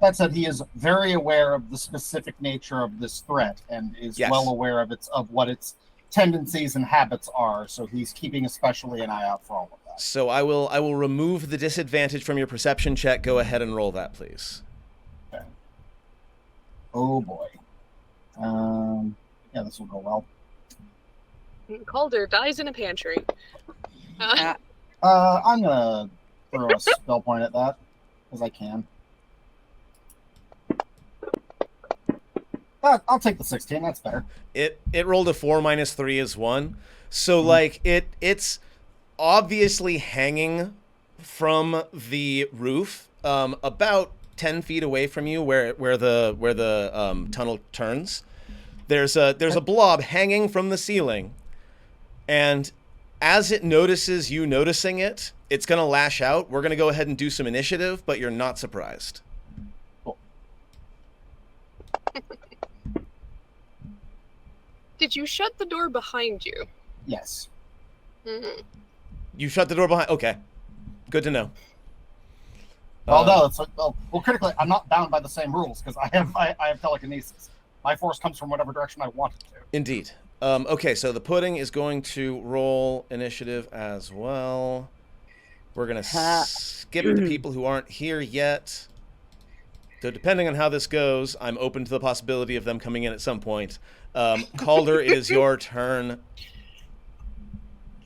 That said, he is very aware of the specific nature of this threat, and is Yes. well aware of what its tendencies and habits are. So he's keeping especially an eye out for all of that. So I will remove the disadvantage from your perception check. Go ahead and roll that, please. Okay. Oh boy. Yeah, this will go well. Calder dies in a pantry. I'm gonna throw a spell point at that, because I can. I'll take the 16. That's fair. It rolled a 4 minus 3 is 1. So it's obviously hanging from the roof, about 10 feet away from you, where the tunnel turns. There's a blob hanging from the ceiling, and as it notices you noticing it, it's gonna lash out. We're gonna go ahead and do some initiative, but you're not surprised. Cool. Did you shut the door behind you? Yes. Mm-hmm. You shut the door behind. Okay, good to know. Well, no, it's critically, I'm not bound by the same rules, because I have telekinesis. My force comes from whatever direction I want it to. Indeed. Okay, so the pudding is going to roll initiative as well. We're going to skip the people who aren't here yet. So depending on how this goes, I'm open to the possibility of them coming in at some point. Calder, it is your turn.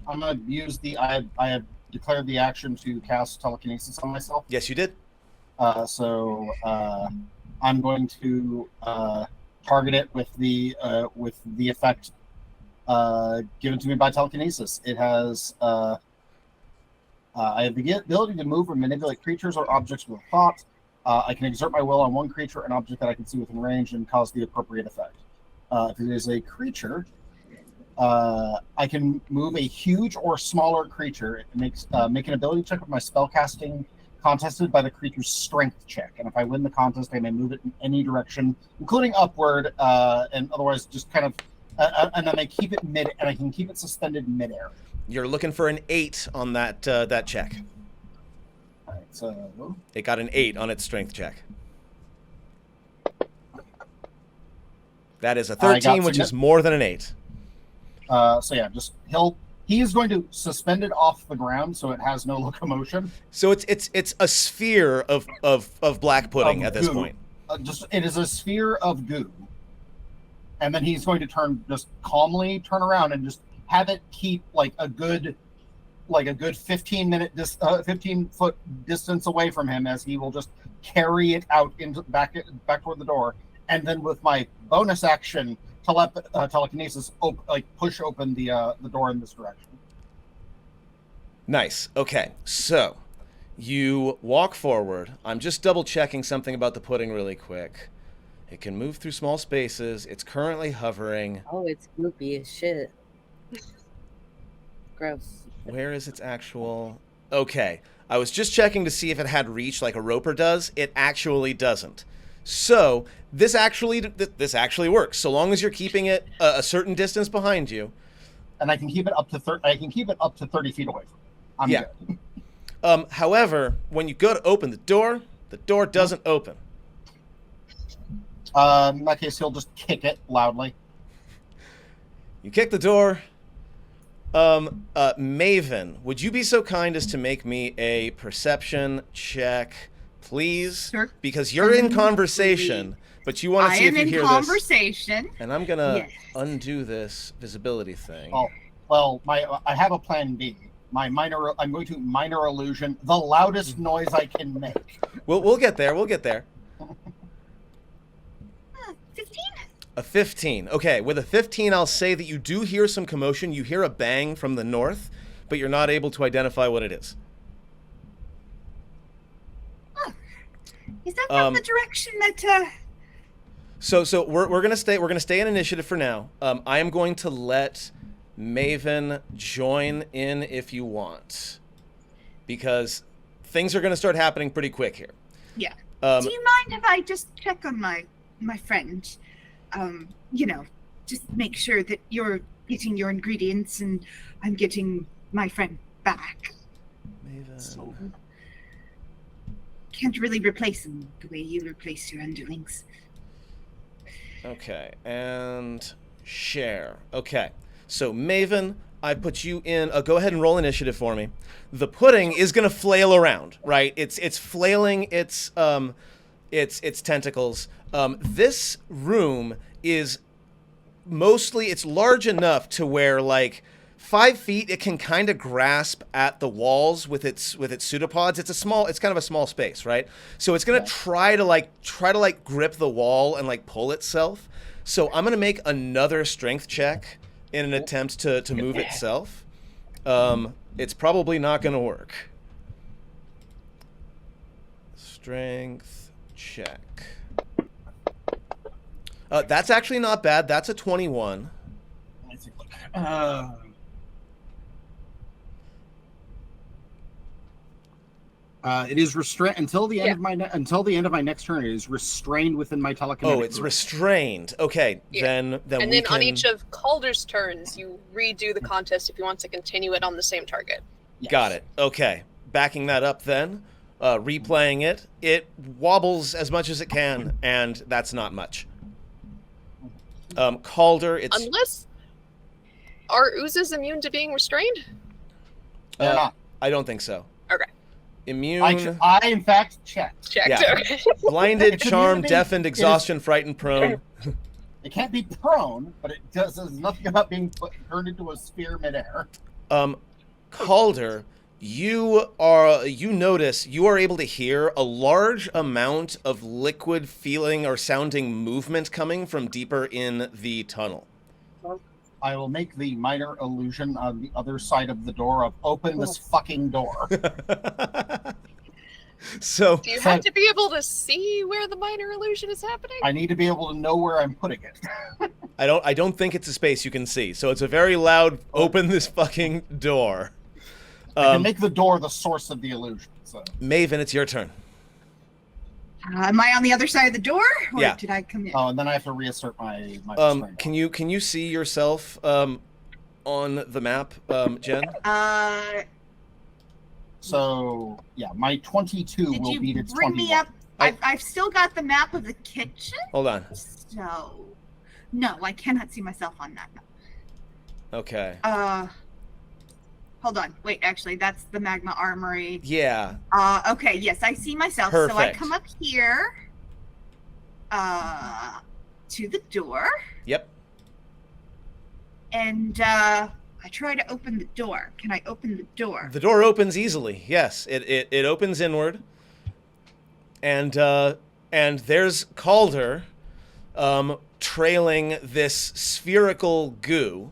I'm going to use I have declared the action to cast telekinesis on myself. Yes, you did. So I'm going to target it with the effect given to me by telekinesis. It has I have the ability to move or manipulate creatures or objects with thought. I can exert my will on one creature, an object that I can see within range, and cause the appropriate effect. If it is a creature, I can move a huge or smaller creature. It makes make an ability check with my spellcasting contested by the creature's strength check, and if I win the contest, I may move it in any direction, including upward, and otherwise just kind of, and then I keep it mid, and I can keep it suspended midair. You're looking for an 8 on that that check. All right, so It got an 8 on its strength check. That is a 13, which is more than an 8. So yeah, just he is going to suspend it off the ground so it has no locomotion. So it's a sphere of black pudding at this goo. point. It is a sphere of goo, and then he's going to calmly turn around and just have it keep like a good 15-foot distance away from him, as he will just carry it out into back toward the door, and then with my bonus action telekinesis, push open the door in this direction. Nice. Okay, so you walk forward. I'm just double checking something about the pudding really quick. It can move through small spaces. It's currently hovering. Oh, it's goopy as shit. Gross. Where is its actual... Okay, I was just checking to see if it had reach like a roper does. It actually doesn't. So this actually works, so long as you're keeping it a certain distance behind you. And I can keep it up to 30 feet away from it. I'm good. However, when you go to open the door doesn't open. In that case, he'll just kick it loudly. You kick the door. Maven, would you be so kind as to make me a perception check, please? Sure. Because you're in conversation, but you want to see if you hear this. I am in conversation. And I'm gonna undo this visibility thing. Oh, well, I have a plan B. I'm going to minor illusion the loudest noise I can make. We'll get there. We'll get there. 15? A 15. Okay, with a 15, I'll say that you do hear some commotion. You hear a bang from the north, but you're not able to identify what it is. Oh. Is that from the direction that? So we're gonna stay in initiative for now. I am going to let Maven join in if you want, because things are gonna start happening pretty quick here. Yeah. Do you mind if I just check on my friend? Just make sure that you're getting your ingredients and I'm getting my friend back. Maven. So, can't really replace him the way you replace your underlings. Okay, and share. Okay, so Maven, I put you in. Go ahead and roll initiative for me. The pudding is gonna flail around, right? It's flailing its tentacles. This room is it's large enough to where, like, 5 feet, it can kind of grasp at the walls with its pseudopods. It's kind of a small space, right? So it's gonna try to grip the wall and like pull itself. So I'm gonna make another strength check in an attempt to move itself. It's probably not gonna work. Strength check. That's actually not bad. That's a 21. It is restrained until the end of my next turn. It is restrained within my telekinetic. Oh, it's restrained. Okay, then and then on each of Calder's turns, you redo the contest if you want to continue it on the same target. Yes. Got it. Okay, backing that up then. Replaying it, it wobbles as much as it can, and that's not much. Calder, it's... Unless... Are oozes immune to being restrained? They're not. I don't think so. Okay. Immune... I in fact, checked. Yeah. Okay. Blinded, charmed, deafened, exhaustion, frightened, prone. It can't be prone, but it does nothing about being turned into a sphere midair. Calder... You notice you are able to hear a large amount of liquid feeling or sounding movement coming from deeper in the tunnel. I will make the minor illusion on the other side of the door of open this fucking door. So Do you have to be able to see where the minor illusion is happening? I need to be able to know where I'm putting it. I don't think it's a space you can see. So it's a very loud open this fucking door. I can make the door the source of the illusion. So. Maven, it's your turn. Am I on the other side of the door? Or Yeah. did I come in? Oh, and then I have to reassert my restraint. Can you see yourself on the map, Jen? So yeah, my 22 Did will beat you its bring 21. me up? I've still got the map of the kitchen. Hold on. So, no, I cannot see myself on that map. Okay. Hold on. Wait, actually, that's the Magma Armory. Yeah. Okay, yes, I see myself. So I Perfect. come up here, to the door, Yep. and I try to open the door. Can I open the door? The door opens easily. Yes, it opens inward. And there's Calder trailing this spherical goo.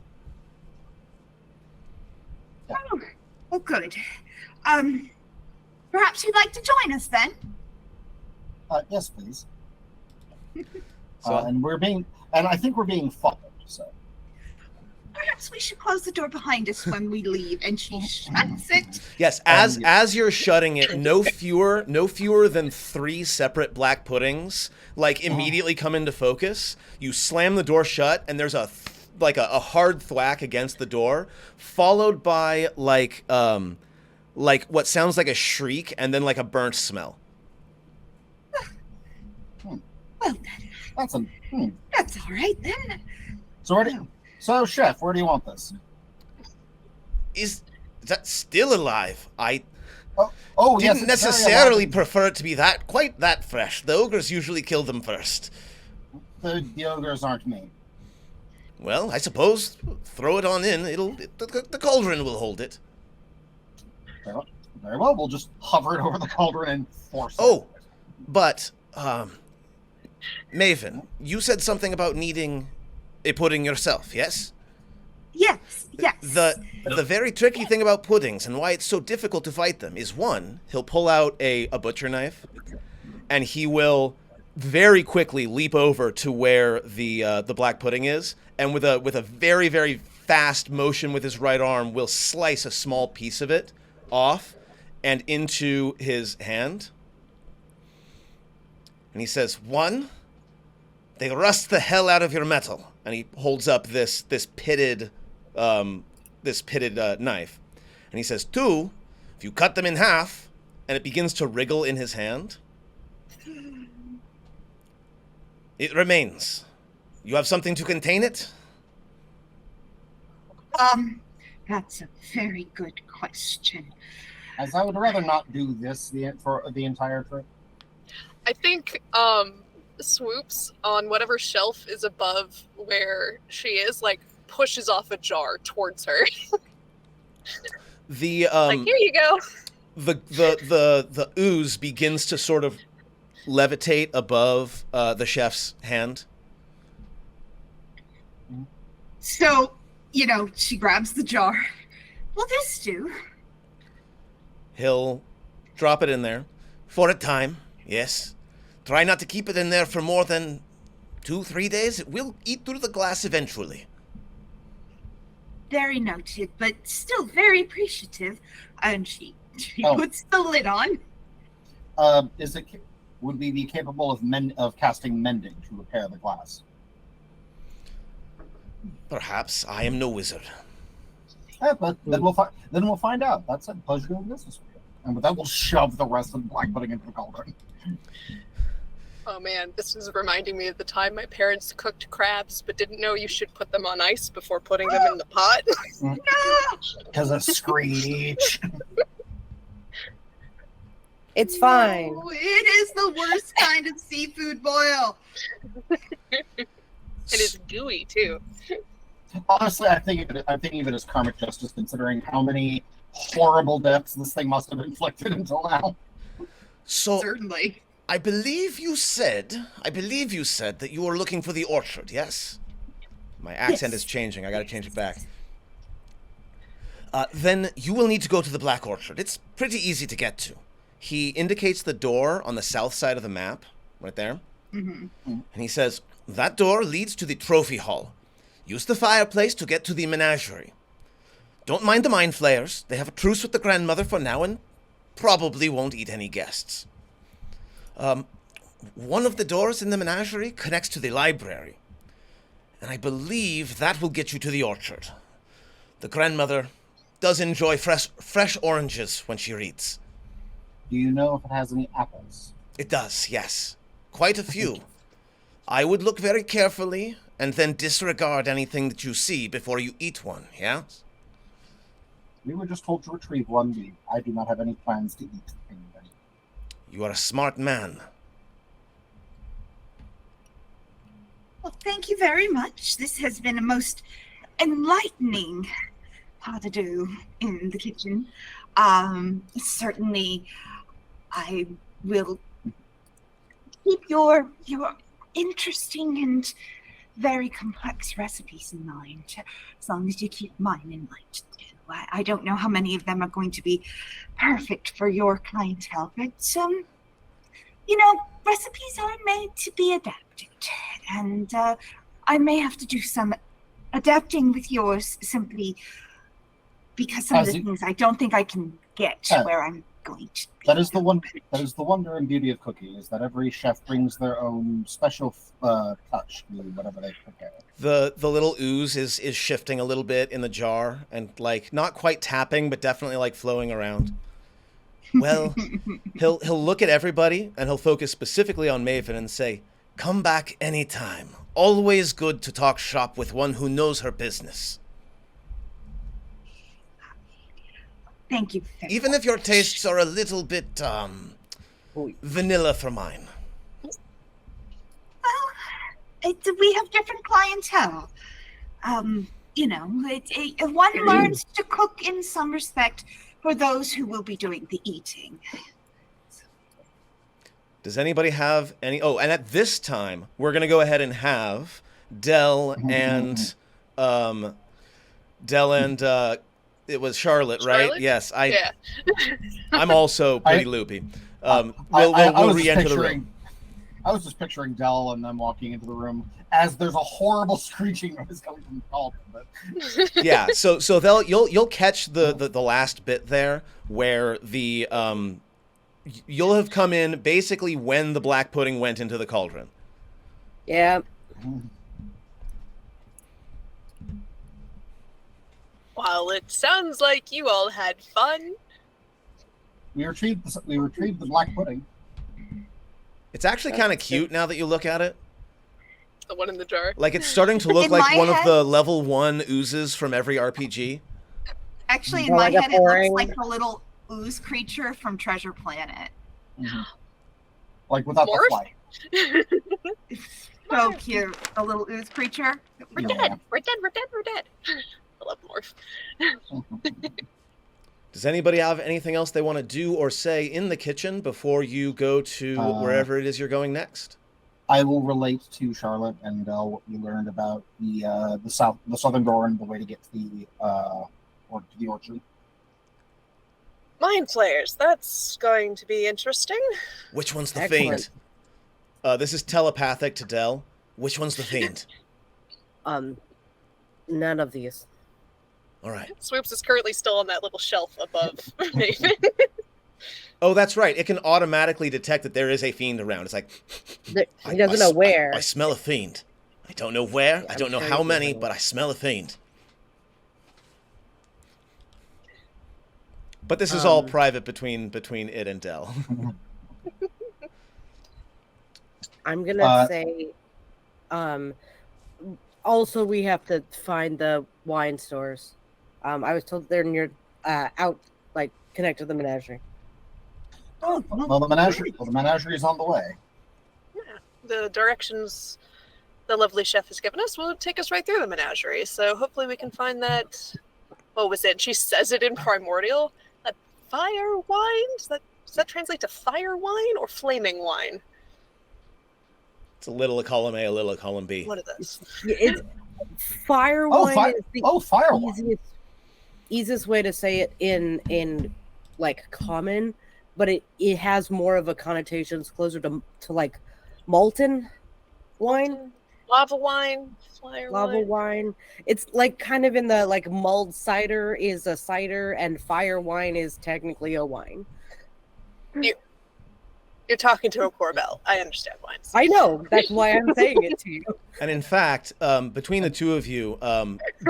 Oh, good. Perhaps you'd like to join us then? Yes, please. So- and I think we're being followed. So Perhaps we should close the door behind us when we leave. And she shuts it. Yes, as you're shutting it, no fewer than 3 separate black puddings immediately come into focus. You slam the door shut, and there's a hard thwack against the door, followed by what sounds like a shriek, and then a burnt smell. Well, then, that's all right then. So chef, where do you want this? Is that still alive? I Oh, yes, didn't it's very necessarily alive. prefer it to be quite that fresh. The ogres usually kill them first. The ogres aren't me. Well, I suppose throw it on in. The cauldron will hold it. Very well, we'll just hover it over the cauldron and force it. Oh, but Maven, you said something about needing a pudding yourself, yes? Yes. The very tricky thing about puddings and why it's so difficult to fight them is, one, he'll pull out a butcher knife, and he will very quickly leap over to where the black pudding is, and with a very, very fast motion with his right arm, will slice a small piece of it off and into his hand. And he says, one, they rust the hell out of your metal. And he holds up this pitted knife. And he says, two, if you cut them in half, and it begins to wriggle in his hand, it remains. You have something to contain it? That's a very good question. As I would rather not do this for the entire trip. I think Swoops on whatever shelf is above where she is, pushes off a jar towards her. The here you go. the ooze begins to sort of levitate above the chef's hand. So, she grabs the jar. Will this do? He'll drop it in there for a time, yes. Try not to keep it in there for more than 2-3 days. It will eat through the glass eventually. Very noted, but still very appreciative. And she Oh. puts the lid on. Would we be capable of casting mending to repair the glass? Perhaps. I am no wizard. But then we'll find out. That's a pleasure doing business with you. And with that, we'll shove the rest of the black pudding into the cauldron. Oh man, this is reminding me of the time my parents cooked crabs but didn't know you should put them on ice before putting them in the pot. Because of Screech. It's fine. Oh, it is the worst kind of seafood boil. It is gooey too. Honestly, I think of it as karmic justice, considering how many horrible deaths this thing must have inflicted until now. So Certainly. I believe you said that you were looking for the orchard, yes? My accent is changing. I gotta change it back. Then you will need to go to the Black Orchard. It's pretty easy to get to. He indicates the door on the south side of the map, right there. Mm-hmm. And he says, that door leads to the trophy hall. Use the fireplace to get to the menagerie. Don't mind the mind flayers. They have a truce with the grandmother for now and probably won't eat any guests. One of the doors in the menagerie connects to the library. And I believe that will get you to the orchard. The grandmother does enjoy fresh oranges when she reads. Do you know if it has any apples? It does, yes. Quite a few. I would look very carefully and then disregard anything that you see before you eat one, yeah? We were just told to retrieve one. I do not have any plans to eat anybody. You are a smart man. Well, thank you very much. This has been a most enlightening how to do in the kitchen. Certainly, I will keep your interesting and very complex recipes in mind, as long as you keep mine in mind too. I don't know how many of them are going to be perfect for your clientele, but recipes are made to be adapted, and I may have to do some adapting with yours simply because some of the things I don't think I can get where I'm going to be. That is the wonder and beauty of cooking, is that every chef brings their own special touch to whatever they prepare. The little ooze is shifting a little bit in the jar and like not quite tapping, but definitely like flowing around. Well, he'll look at everybody and he'll focus specifically on Maven and say, "Come back anytime. Always good to talk shop with one who knows her business." Thank you. Even if your tastes are a little bit vanilla for mine. Well, we have different clientele. One learns to cook in some respect for those who will be doing the eating. Does anybody have any? Oh, and at this time, we're going to go ahead and have Dell and it was Charlotte, right? Charlotte? Yes, Yeah. I'm also pretty loopy. We'll re-enter the room. I was just picturing Dell and them walking into the room as there's a horrible screeching noise coming from the cauldron. But Yeah, so you'll catch the last bit there where the you'll have come in basically when the black pudding went into the cauldron. Yeah. Well, it sounds like you all had fun. we retrieved the black pudding. It's actually kind of cute now that you look at it. The one in the jar. Like it's starting to look In like my one of head- the level 1 oozes from every RPG. Actually, in More my like a head, it boring- looks like the little ooze creature from Treasure Planet. Like without the Morph? fly. So cute, the little ooze creature. We're Yeah. dead. We're dead. We're dead. We're dead. I love Morph. Does anybody have anything else they want to do or say in the kitchen before you go to wherever it is you're going next? I will relate to Charlotte and what we learned about the southern door and the way to get to the orchard. Mind flayers. That's going to be interesting. Which one's the Excellent. fiend? This is telepathic to Dell. Which one's the fiend? None of these. All right. Swoops is currently still on that little shelf above Maven. Oh, that's right. It can automatically detect that there is a fiend around. It's like, He doesn't know where. I smell a fiend. I don't know where. I don't know sure how he many, doesn't. but I smell a fiend. But this is all private between it and Dell. I'm gonna say, also we have to find the wine stores. I was told they're near, connected to the menagerie. Oh, Well, the menagerie is on the way. The directions the lovely chef has given us will take us right through the menagerie. So hopefully we can find that. What was it? She says it in primordial. That fire wine. Does that translate to fire wine or flaming wine? It's a little column A, a little column B. What are those? It's fire wine is the fire wine. easiest way to say it in like common. but it has more of a connotations closer to like molten wine, Lava wine, flyer lava wine. It's like kind of in the like mulled cider is a cider and fire wine is technically a wine. You're talking to a Corbell. I understand wines. I know. That's why I'm saying it to you. And in fact, between the two of you,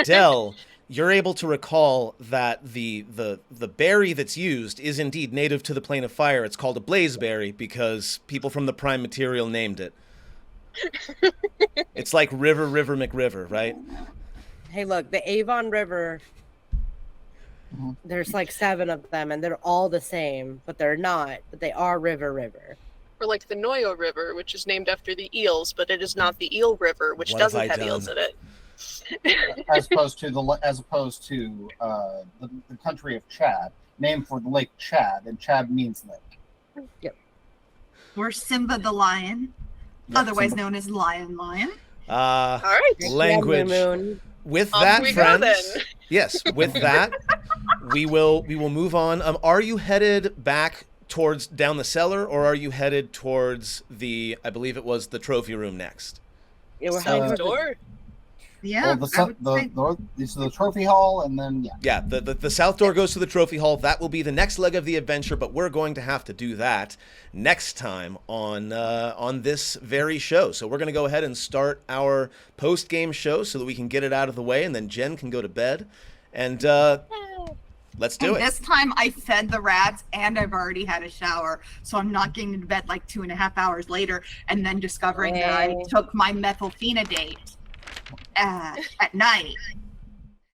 Del, you're able to recall that the berry that's used is indeed native to the plane of fire. It's called a blazeberry because people from the prime material named it. It's like River McRiver, right? Hey, look, the Avon River, there's like 7 of them, and they're all the same, but they're not. But they are River. Or like the Noyo River, which is named after the eels, but it is not the Eel River, which What doesn't have I have eels done? in it. as opposed to the country of Chad, named for the Lake Chad, and Chad means lake. We're Simba the lion, otherwise known as Lion. All right. Language. Moon. With Off that, we go, friends. then. Yes, with that, we will move on. Are you headed back towards down the cellar, or are you headed towards I believe it was the trophy room next? Yeah, we're So- heading towards Door. Yeah, Well, I would say- this is the trophy hall, and then Yeah, the south door goes to the trophy hall. That will be the next leg of the adventure, but we're going to have to do that next time on this very show. So we're going to go ahead and start our post-game show so that we can get it out of the way, and then Jen can go to bed. And let's do and it. this time I fed the rats and I've already had a shower, so I'm not getting into bed like 2.5 hours later and then discovering that I Yay. took my methylphenidate at night.